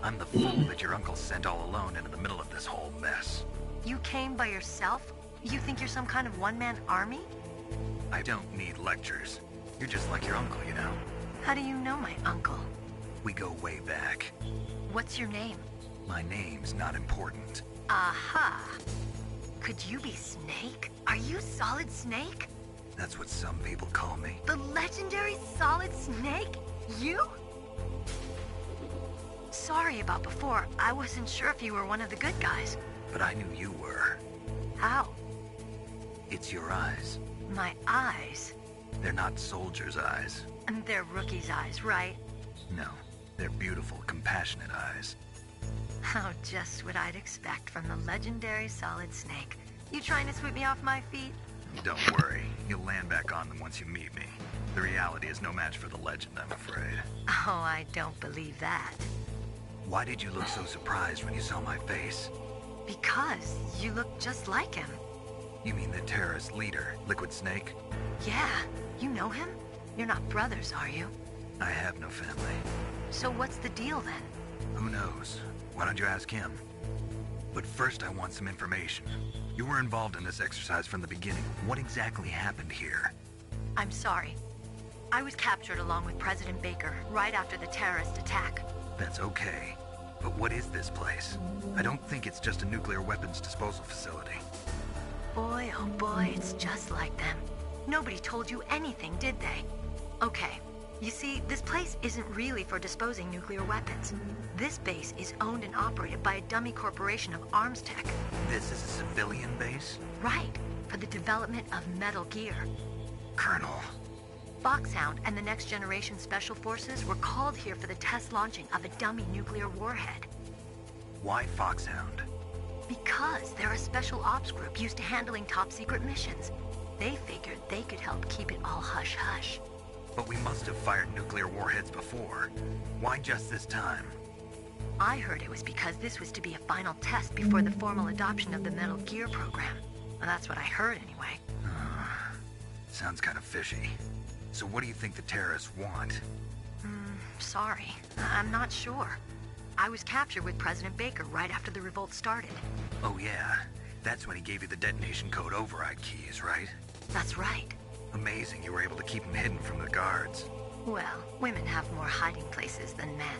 I'm the fool that your uncle sent all alone into the middle of this whole mess. You came by yourself? You think you're some kind of one-man army? I don't need lectures. You're just like your uncle, you know. How do you know my uncle? We go way back. What's your name? My name's not important. Aha! Could you be Snake? Are you Solid Snake? That's what some people call me. The legendary Solid Snake? You? Sorry about before. I wasn't sure if you were one of the good guys. But I knew you were. How? It's your eyes. My eyes? They're not soldiers' eyes. And they're rookies' eyes, right? No, they're beautiful, compassionate eyes. How just what I'd expect from the legendary Solid Snake. You trying to sweep me off my feet? Don't worry, you'll land back on them once you meet me. The reality is no match for the legend, I'm afraid. Oh, I don't believe that. Why did you look so surprised when you saw my face? Because you look just like him. You mean the terrorist leader, Liquid Snake? Yeah, you know him? You're not brothers, are you? I have no family. So what's the deal then? Who knows? Why don't you ask him? But first I want some information. You were involved in this exercise from the beginning. What exactly happened here? I'm sorry. I was captured along with President Baker right after the terrorist attack. That's okay. But what is this place? I don't think it's just a nuclear weapons disposal facility. Boy, oh boy, it's just like them. Nobody told you anything, did they? Okay, you see, this place isn't really for disposing nuclear weapons. This base is owned and operated by a dummy corporation of arms tech. This is a civilian base? Right, for the development of Metal Gear. Colonel. Foxhound and the Next Generation Special Forces were called here for the test launching of a dummy nuclear warhead. Why Foxhound? Because they're a special ops group used to handling top-secret missions. They figured they could help keep it all hush-hush. But we must have fired nuclear warheads before. Why just this time? I heard it was because this was to be a final test before the formal adoption of the Metal Gear program. Well, that's what I heard anyway. Sounds kind of fishy. So what do you think the terrorists want? Sorry. I'm not sure. I was captured with President Baker right after the revolt started. Oh yeah, that's when he gave you the detonation code override keys, right? That's right. Amazing you were able to keep him hidden from the guards. Well, women have more hiding places than men.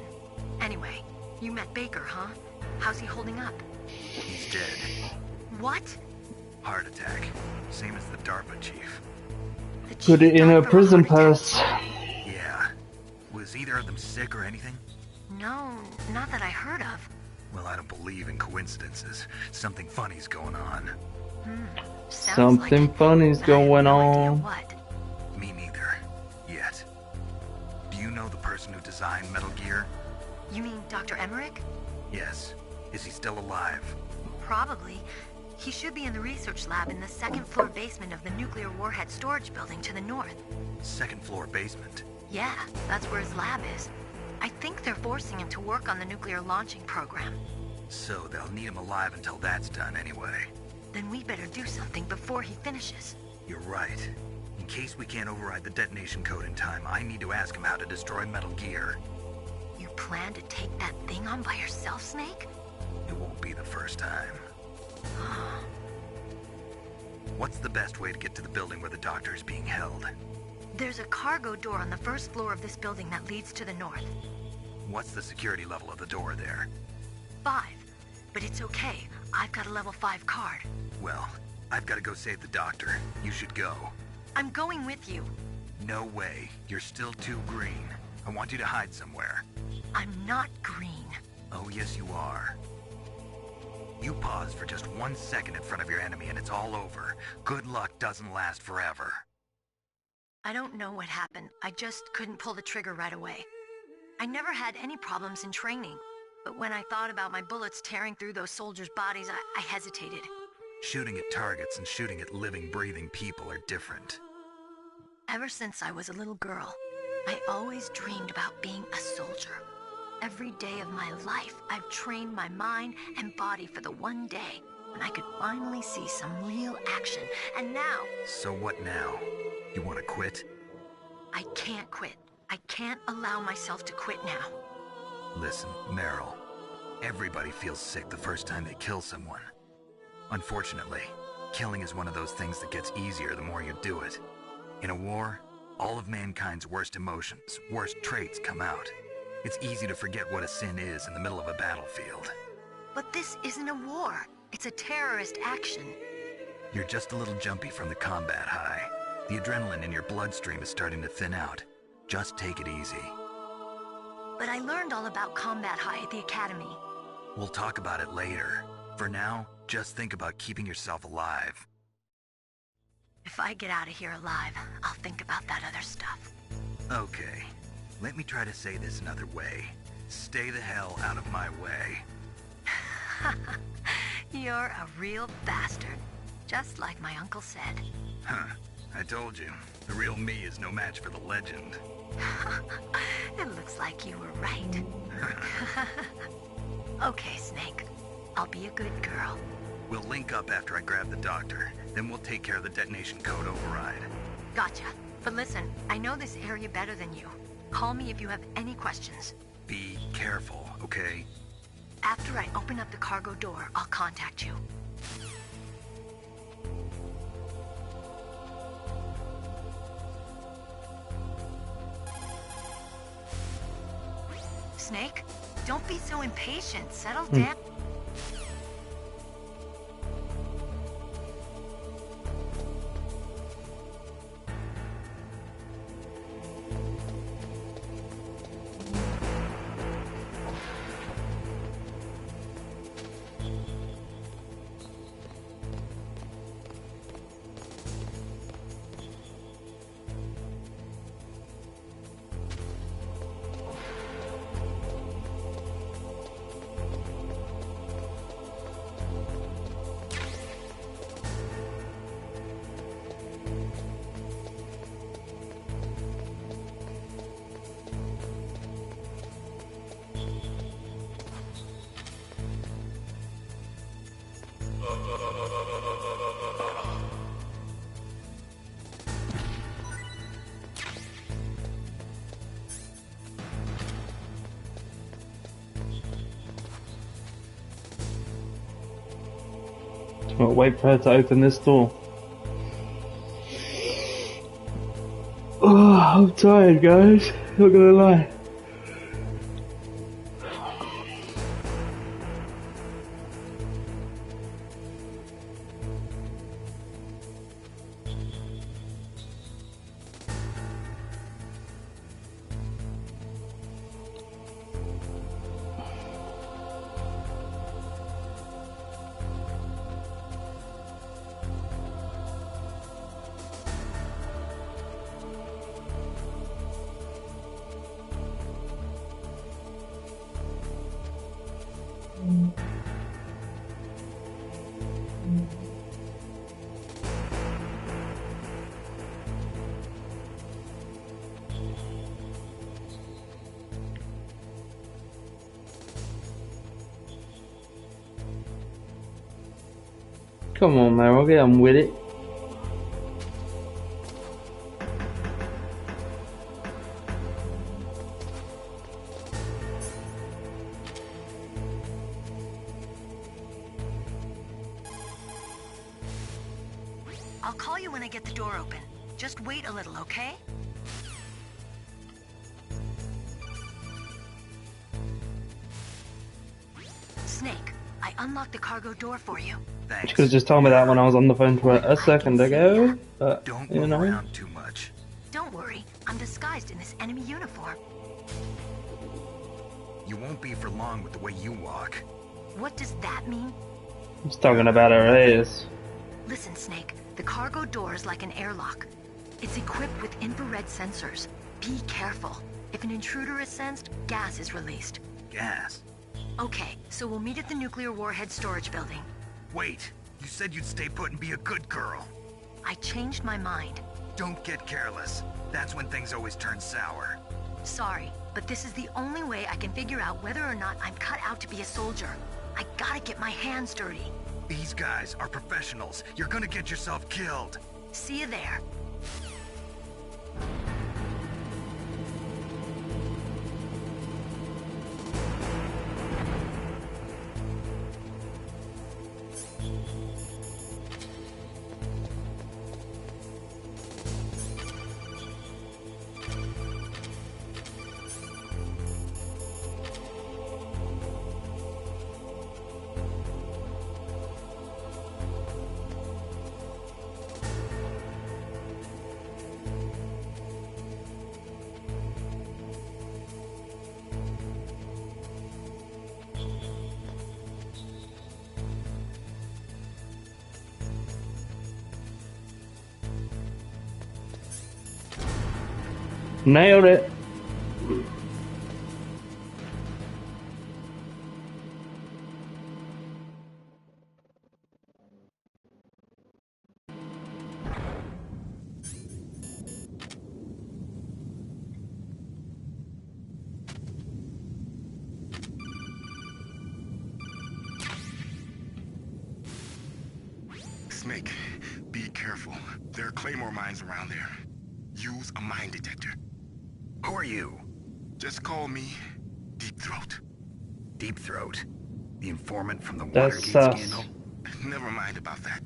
Anyway, you met Baker, huh? How's he holding up? He's dead. What? Heart attack. Same as the DARPA chief. Put it in a prison purse. Yeah. Was either of them sick or anything? No, not that I heard of. Well, I don't believe in coincidences. Something funny's going on. Sounds Something like funny's going on. What? person who designed Metal Gear? You mean Dr. Emmerich? Yes. Is he still alive? Probably. He should be in the research lab in the second floor basement of the nuclear warhead storage building to the north. Second floor basement? Yeah, that's where his lab is. I think they're forcing him to work on the nuclear launching program. So they'll need him alive until that's done anyway. Then we better do something before he finishes. You're right. In case we can't override the detonation code in time, I need to ask him how to destroy Metal Gear. You plan to take that thing on by yourself, Snake? It won't be the first time. What's the best way to get to the building where the doctor is being held? There's a cargo door on the first floor of this building that leads to the north. What's the security level of the door there? 5. But it's okay. I've got a level 5 card. Well, I've got to go save the doctor. You should go. I'm going with you. No way. You're still too green. I want you to hide somewhere. I'm not green. Oh, yes, you are. You pause for just 1 second in front of your enemy and it's all over. Good luck doesn't last forever. I don't know what happened. I just couldn't pull the trigger right away. I never had any problems in training, but when I thought about my bullets tearing through those soldiers' bodies, I hesitated. Shooting at targets and shooting at living, breathing people are different. Ever since I was a little girl, I always dreamed about being a soldier. Every day of my life, I've trained my mind and body for the one day when I could finally see some real action, and now... So what now? You want to quit? I can't quit. I can't allow myself to quit now. Listen, Meryl, everybody feels sick the first time they kill someone. Unfortunately, killing is one of those things that gets easier the more you do it. In a war, all of mankind's worst emotions, worst traits come out. It's easy to forget what a sin is in the middle of a battlefield. But this isn't a war. It's a terrorist action. You're just a little jumpy from the combat high. The adrenaline in your bloodstream is starting to thin out. Just take it easy. But I learned all about combat high at the academy. We'll talk about it later. For now, just think about keeping yourself alive. If I get out of here alive, I'll think about that other stuff. Okay. Let me try to say this another way. Stay the hell out of my way. You're a real bastard. Just like my uncle said. Huh. I told you. The real me is no match for the legend. It looks like you were right. Okay, Snake. I'll be a good girl. We'll link up after I grab the doctor. Then we'll take care of the detonation code override. Gotcha. But listen, I know this area better than you. Call me if you have any questions. Be careful, okay? After I open up the cargo door, I'll contact you. Snake, don't be so impatient. Settle down. Well, wait for her to open this door. Oh, I'm tired, guys. Not gonna lie. Come on, Meryl, get on with it. I'll call you when I get the door open. Just wait a little, okay? Snake, I unlocked the cargo door for you. She could have just told me that when I was on the phone to her a second ago, but, Don't you move know. around too much. Don't worry, I'm disguised in this enemy uniform. You won't be for long with the way you walk. What does that mean? He's talking about her ears. Listen, Snake, the cargo door is like an airlock. It's equipped with infrared sensors. Be careful. If an intruder is sensed, gas is released. Gas? Okay, so we'll meet at the nuclear warhead storage building. Wait, you said you'd stay put and be a good girl. I changed my mind. Don't get careless. That's when things always turn sour. Sorry, but this is the only way I can figure out whether or not I'm cut out to be a soldier. I gotta get my hands dirty. These guys are professionals. You're gonna get yourself killed. See you there. Nailed it. Snake, be careful. There are claymore mines around there. Use a mine detector. Who are you? Just call me Deep Throat. Deep Throat? The informant from the That's Watergate sus. scandal? Never mind about that.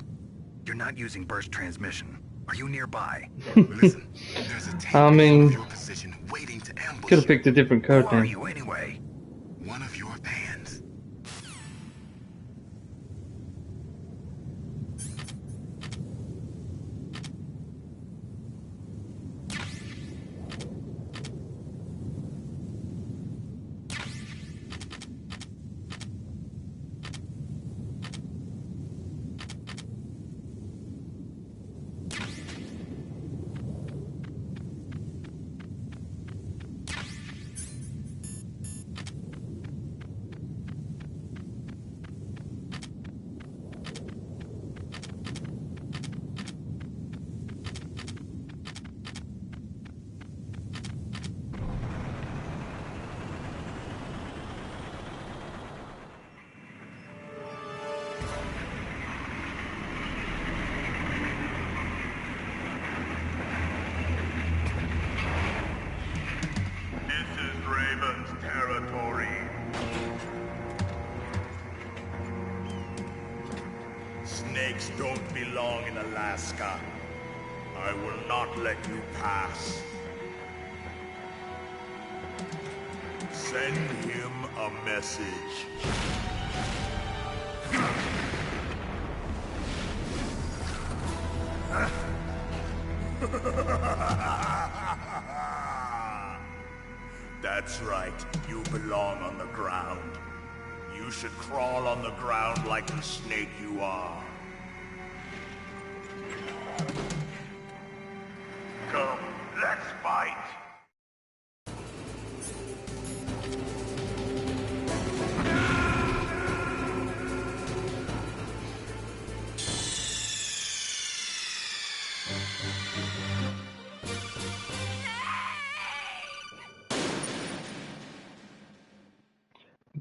You're not using burst transmission. Are you nearby? Listen, there's a tank I mean, of your position waiting to ambush could have picked a different code Who are name. you anyway? one of your fans. Snakes don't belong in Alaska. I will not let you pass. Send him a message. That's right, you belong on the ground. You should crawl on the ground like the snake you are. Come, let's fight.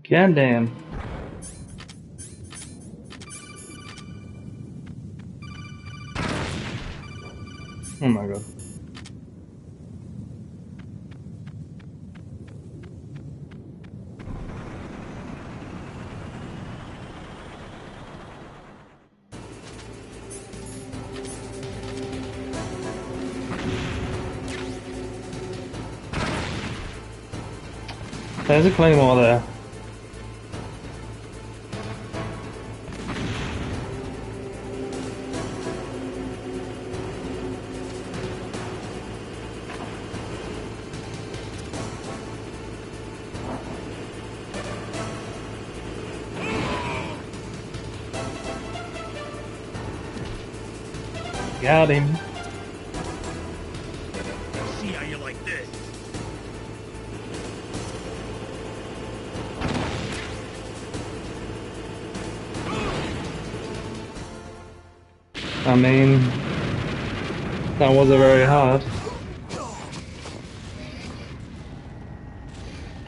Goddamn. Oh my god. There's a claymore there. Got him. See how you like this. I mean, that wasn't very hard.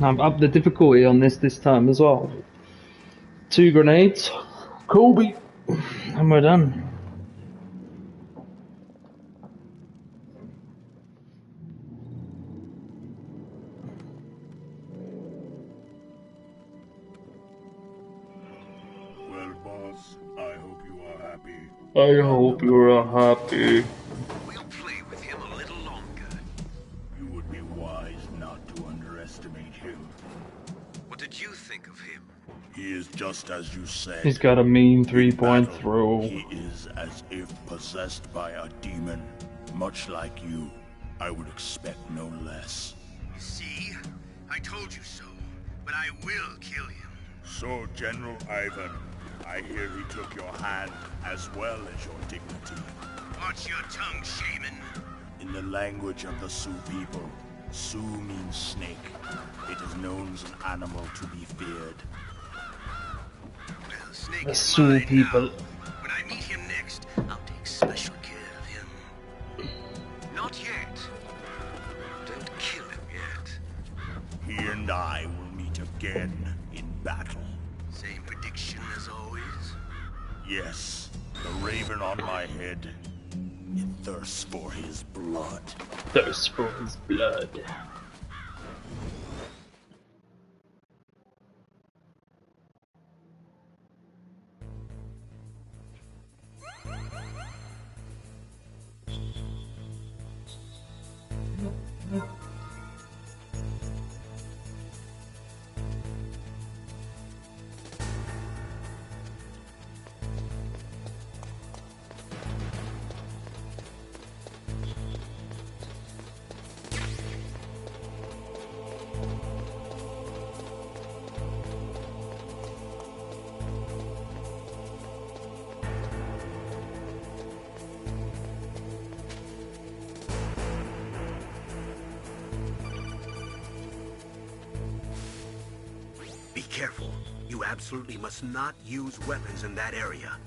I've upped the difficulty on this time as well. 2 grenades, Kobe, and we're done. Well, boss, I hope you are happy. I hope you're happy. We'll play with him a little longer. You would be wise not to underestimate him. What did you think of him? He is just as you said. He's got a mean 3-point throw. He is as if possessed by a demon. Much like you, I would expect no less. See? I told you so. But I will kill him. So, General Ivan, I hear he took your hand as well as your dignity. Watch your tongue, shaman. In the language of the Sioux people, Sioux means snake. It is known as an animal to be feared. Well, Snake The is Sioux mine people. now. When I meet him next, I'll take special care of him. Not yet. Don't kill him yet. He and I will meet again in battle. Same prediction as always. Yes, the raven on my head. It thirsts for his blood. Thirst for his blood. Be careful. You absolutely must not use weapons in that area.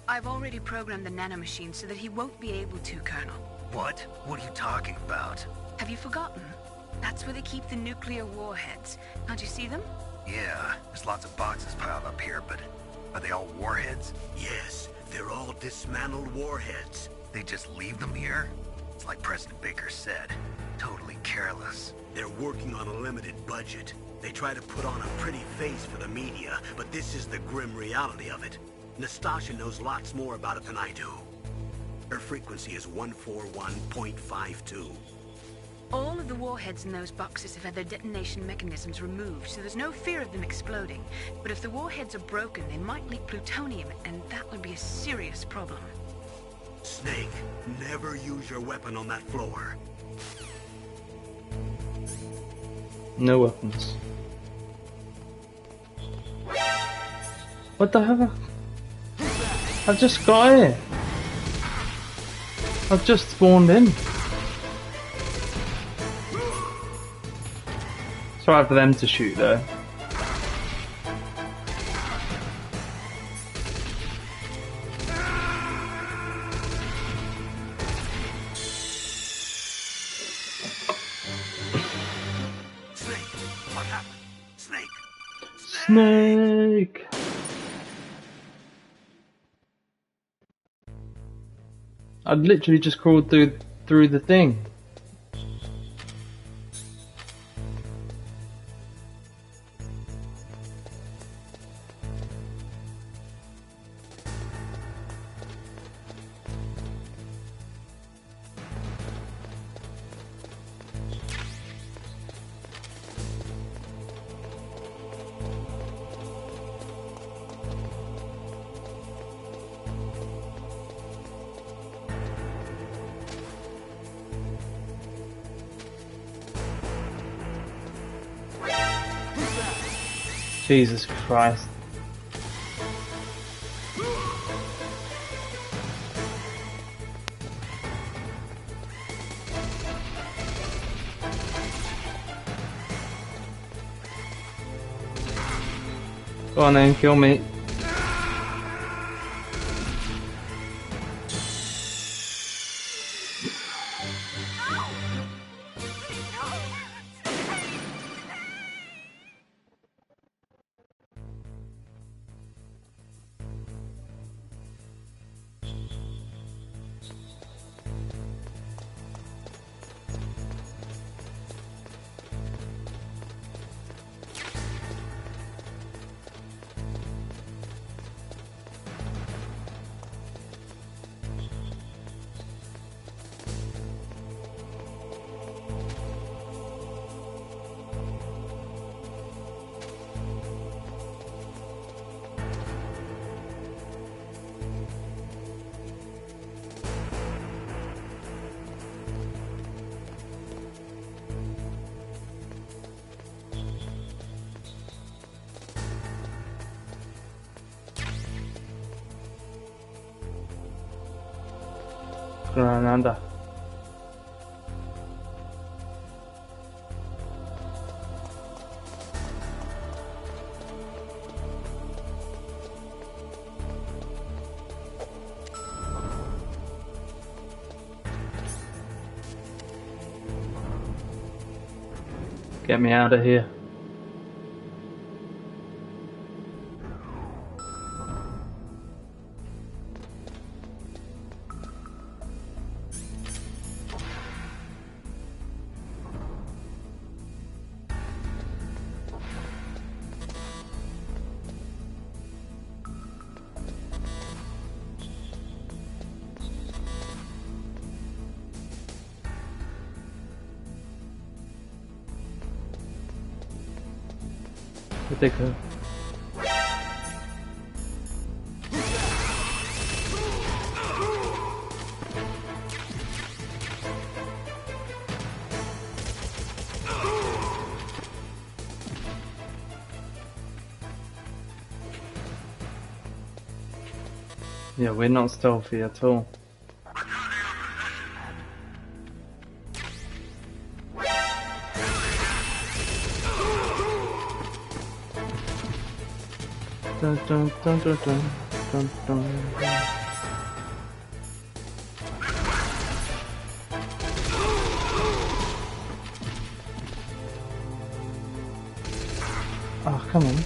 I've already programmed the nanomachine so that he won't be able to, Colonel. What? What are you talking about? Have you forgotten? That's where they keep the nuclear warheads. Can't you see them? Yeah, there's lots of boxes piled up here, but are they all warheads? Yes, they're all dismantled warheads. They just leave them here? It's like President Baker said, totally careless. They're working on a limited budget. They try to put on a pretty face for the media, but this is the grim reality of it. Nastasha knows lots more about it than I do. Her frequency is 141.52. All of the warheads in those boxes have had their detonation mechanisms removed, so there's no fear of them exploding. But if the warheads are broken, they might leak plutonium, and that would be a serious problem. Snake, never use your weapon on that floor. No weapons. What the hell? I've just got here. I've just spawned in. It's hard for them to shoot though. Snake! I'd literally just crawled through the thing. Jesus Christ. Go on then, kill me. Granada. Get me out of here. Ridiculous. Yeah, we're not stealthy at all. Dun, dun, dun, dun, dun, dun, dun. Oh, come on.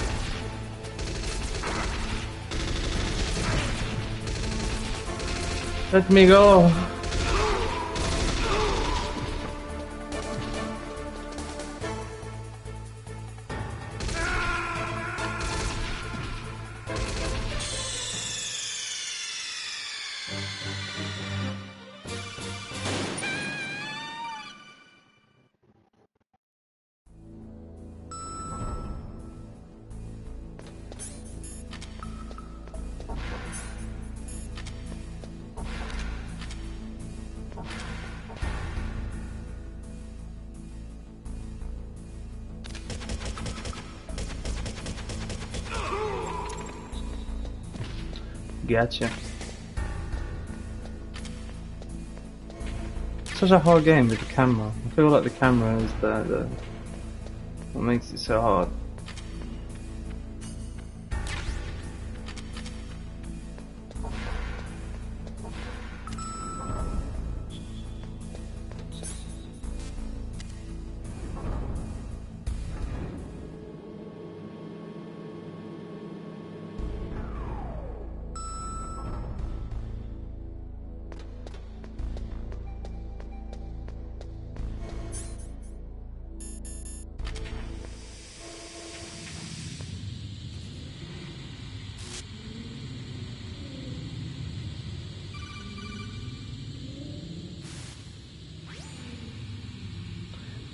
Let me go. Gotcha. Such a hard game with the camera. I feel like the camera is the what makes it so hard.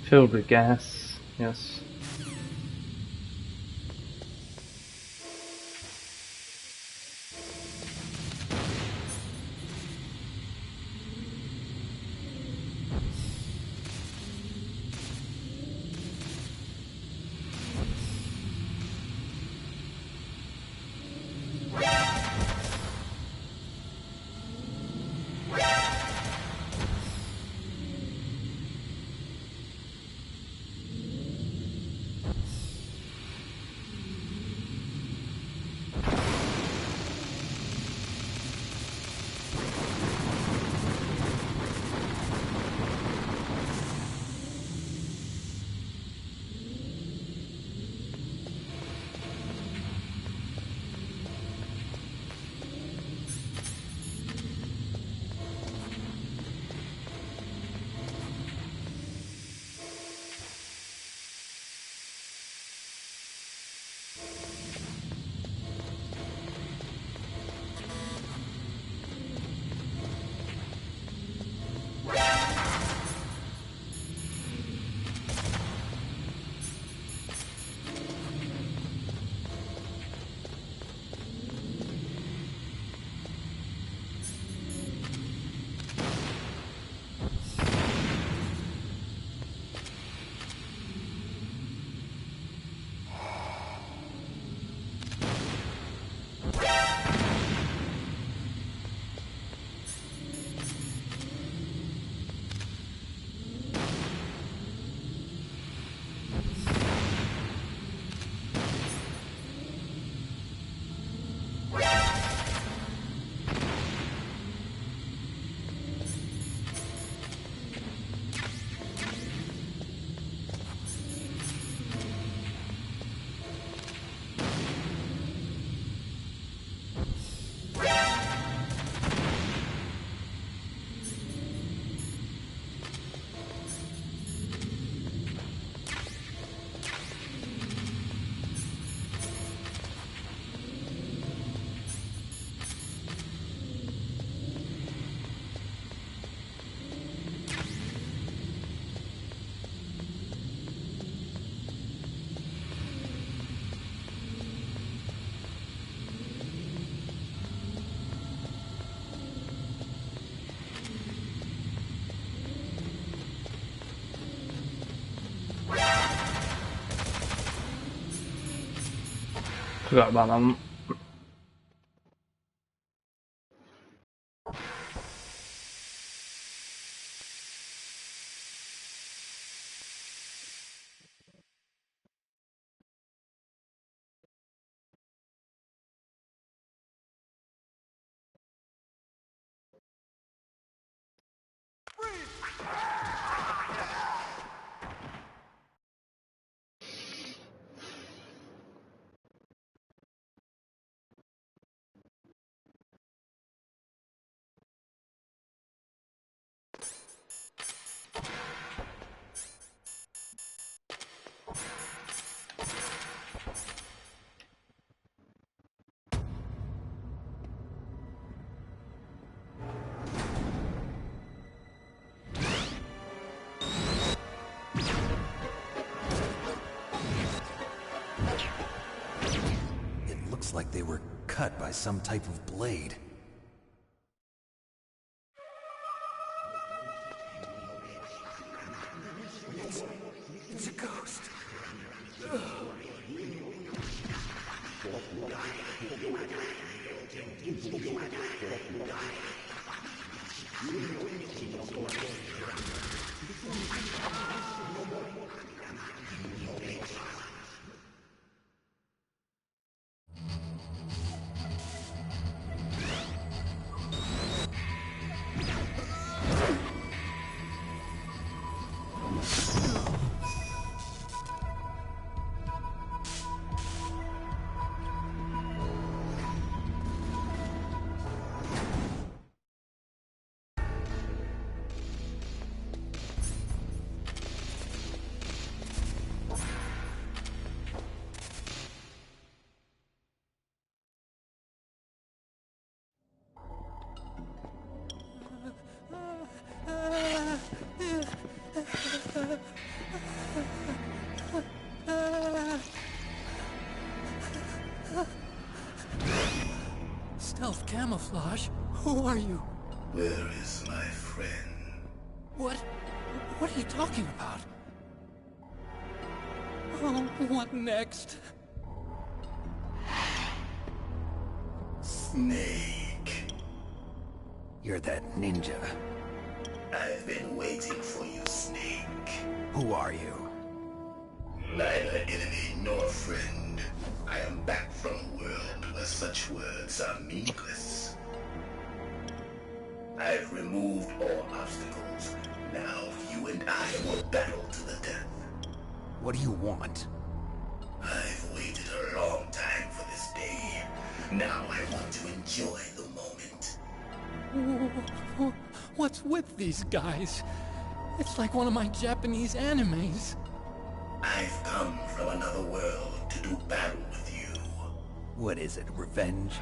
Filled with gas, yes. Forgot about them. Looks like they were cut by some type of blade. It's a ghost. Stealth camouflage? Who are you? Where is my friend? What are you talking about? Oh, what next? Snake. You're that ninja. I've been waiting for you, Snake. Who are you? Neither enemy nor friend. I am back from a world where such words are meaningless. I've removed all obstacles. Now you and I will battle to the death. What do you want? I've waited a long time for this day. Now I want to enjoy the moment. What's with these guys? It's like one of my Japanese animes. I've come from another world to do battle with you. What is it, revenge?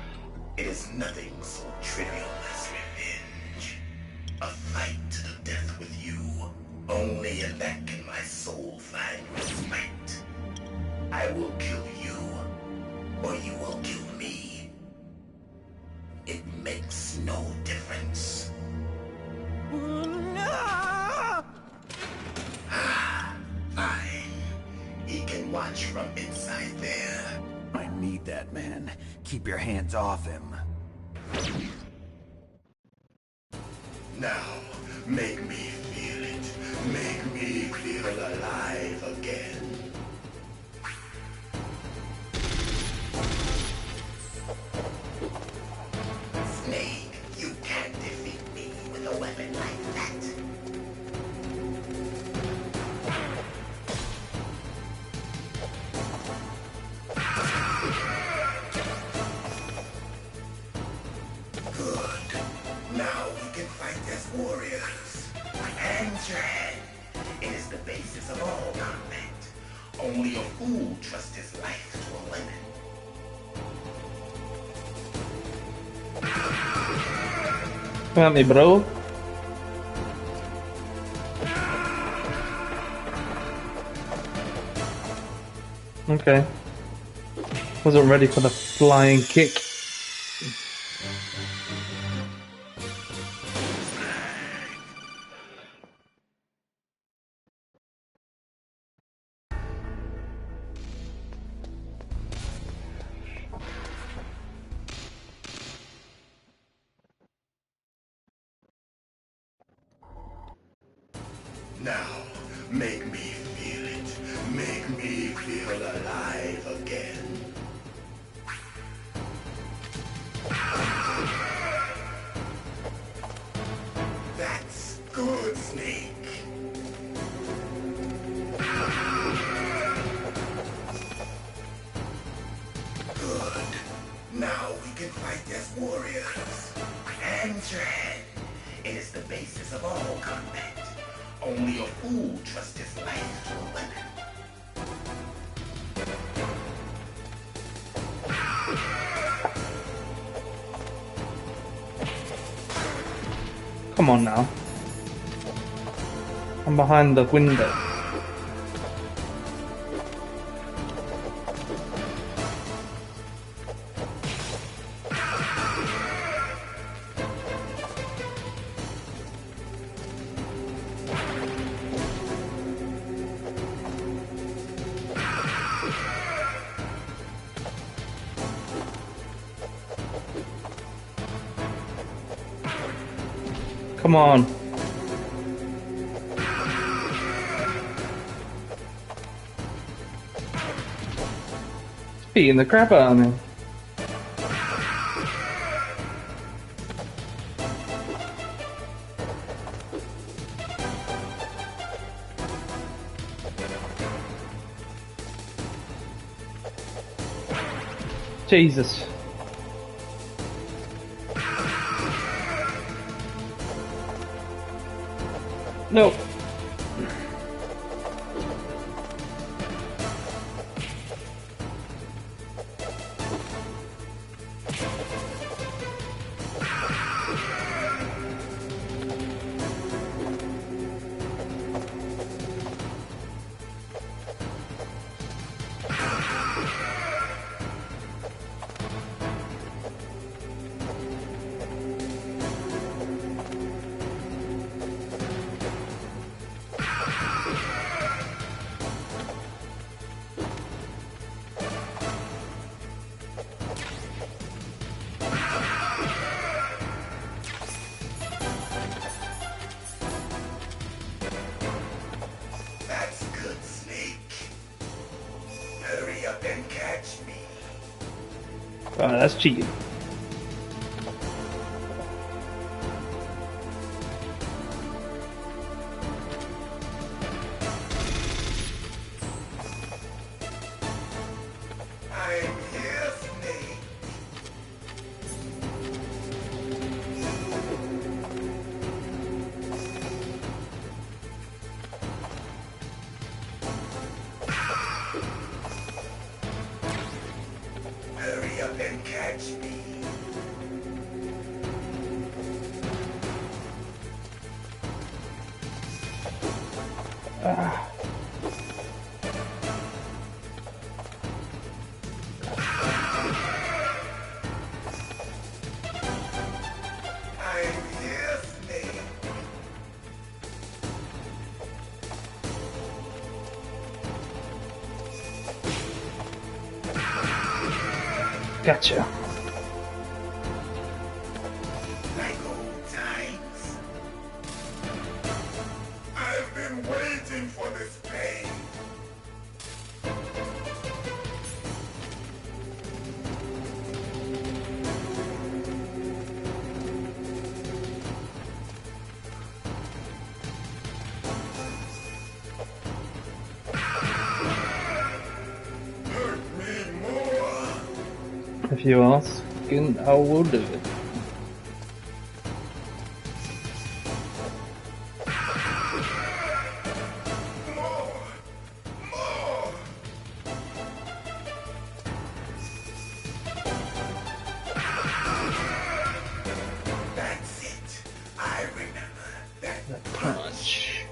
It is nothing so trivial as revenge. A fight to the death with you. Only in that can my soul find respite. I will kill you, or you will kill me. It makes no difference. Fine. He can watch from inside there. I need that man. Keep your hands off him. Now, make me feel it. Make me feel alive again. Snake, you can't defeat me with a weapon like that. Good. Now we can fight as warriors. Hand your hand. It is the basis of all combat. Only a fool trusts his life to a weapon. Come at me, bro. Okay. Wasn't ready for the flying kick. Now, make me feel it. Make me feel alive again. That's good, Snake. Good. Now we can fight as warriors. Hand your hand. It is the basis of all combat. Only a fool trusts his life to a weapon. Come on now. I'm behind the window. Come on. It's beating the crap out of me. Jesus. No. That's cheating. Hurry up and catch me. I'm here, Snake. Gotcha. Like old times. I've been waiting for this pain. Hurt me more. If you ask, I will do it. That's it. I remember that Punch.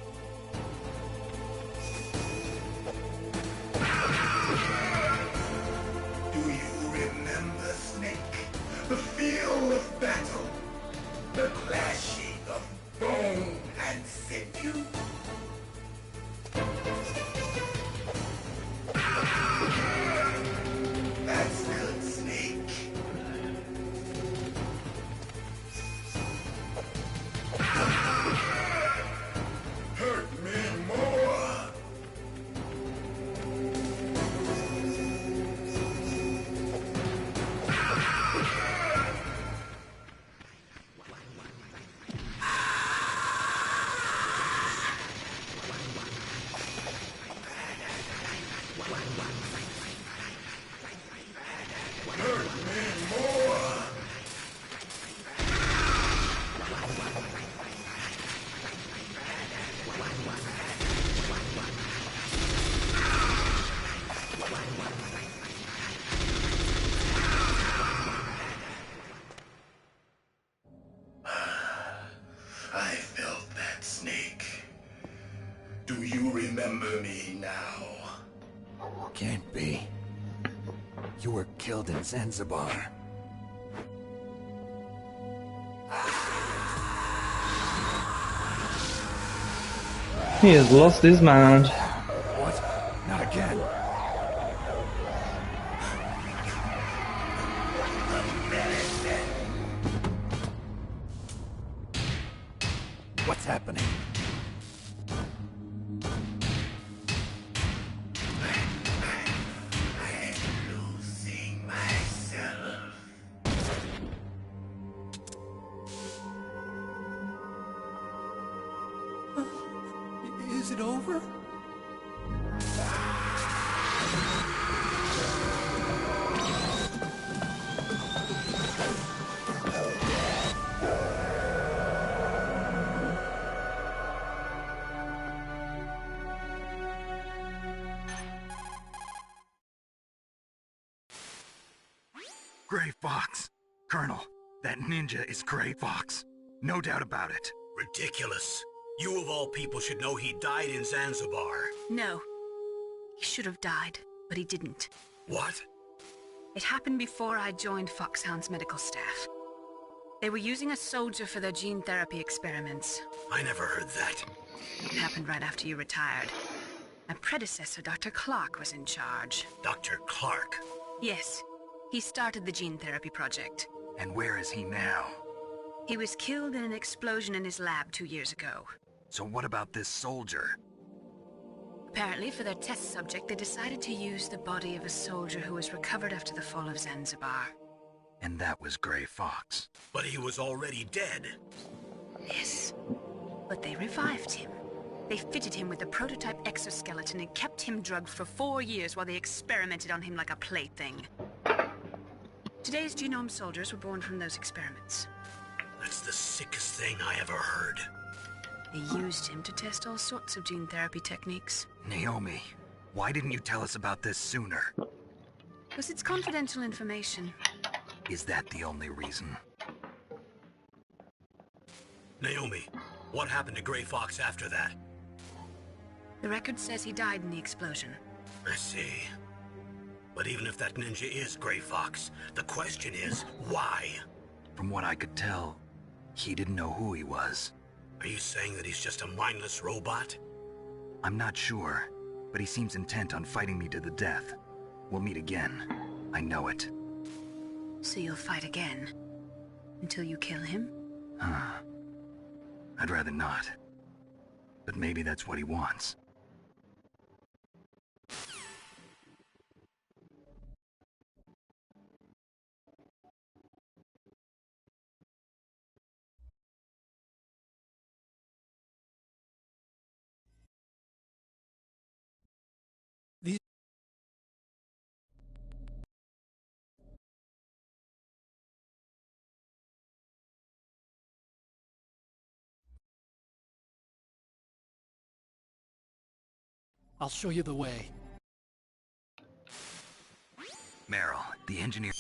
Do you remember, Snake? The feel of battle. The clashing of bone and sinew. That's good, Snake. Hurt me more. Hurt me more. I felt that, Snake. Do you remember me now? Can't be. You were killed in Zanzibar. He has lost his mind. What? Not again. What's happening? I'm losing myself. Is it over? Gray Fox. Colonel, that ninja is Gray Fox. No doubt about it. Ridiculous. You of all people should know he died in Zanzibar. No. He should have died, but he didn't. What? It happened before I joined Foxhound's medical staff. They were using a soldier for their gene therapy experiments. I never heard that. It happened right after you retired. My predecessor, Dr. Clark, was in charge. Dr. Clark? Yes. He started the gene therapy project. And where is he now? He was killed in an explosion in his lab 2 years ago. So what about this soldier? Apparently, for their test subject, they decided to use the body of a soldier who was recovered after the fall of Zanzibar. And that was Gray Fox. But he was already dead. Yes. But they revived him. They fitted him with a prototype exoskeleton and kept him drugged for 4 years while they experimented on him like a plaything. Today's genome soldiers were born from those experiments. That's the sickest thing I ever heard. They used him to test all sorts of gene therapy techniques. Naomi, why didn't you tell us about this sooner? Because it's confidential information. Is that the only reason? Naomi, what happened to Gray Fox after that? The record says he died in the explosion. I see. But even if that ninja is Gray Fox, the question is, why? From what I could tell, he didn't know who he was. Are you saying that he's just a mindless robot? I'm not sure, but he seems intent on fighting me to the death. We'll meet again. I know it. So you'll fight again? Until you kill him? I'd rather not. But maybe that's what he wants. I'll show you the way. Meryl, the engineer...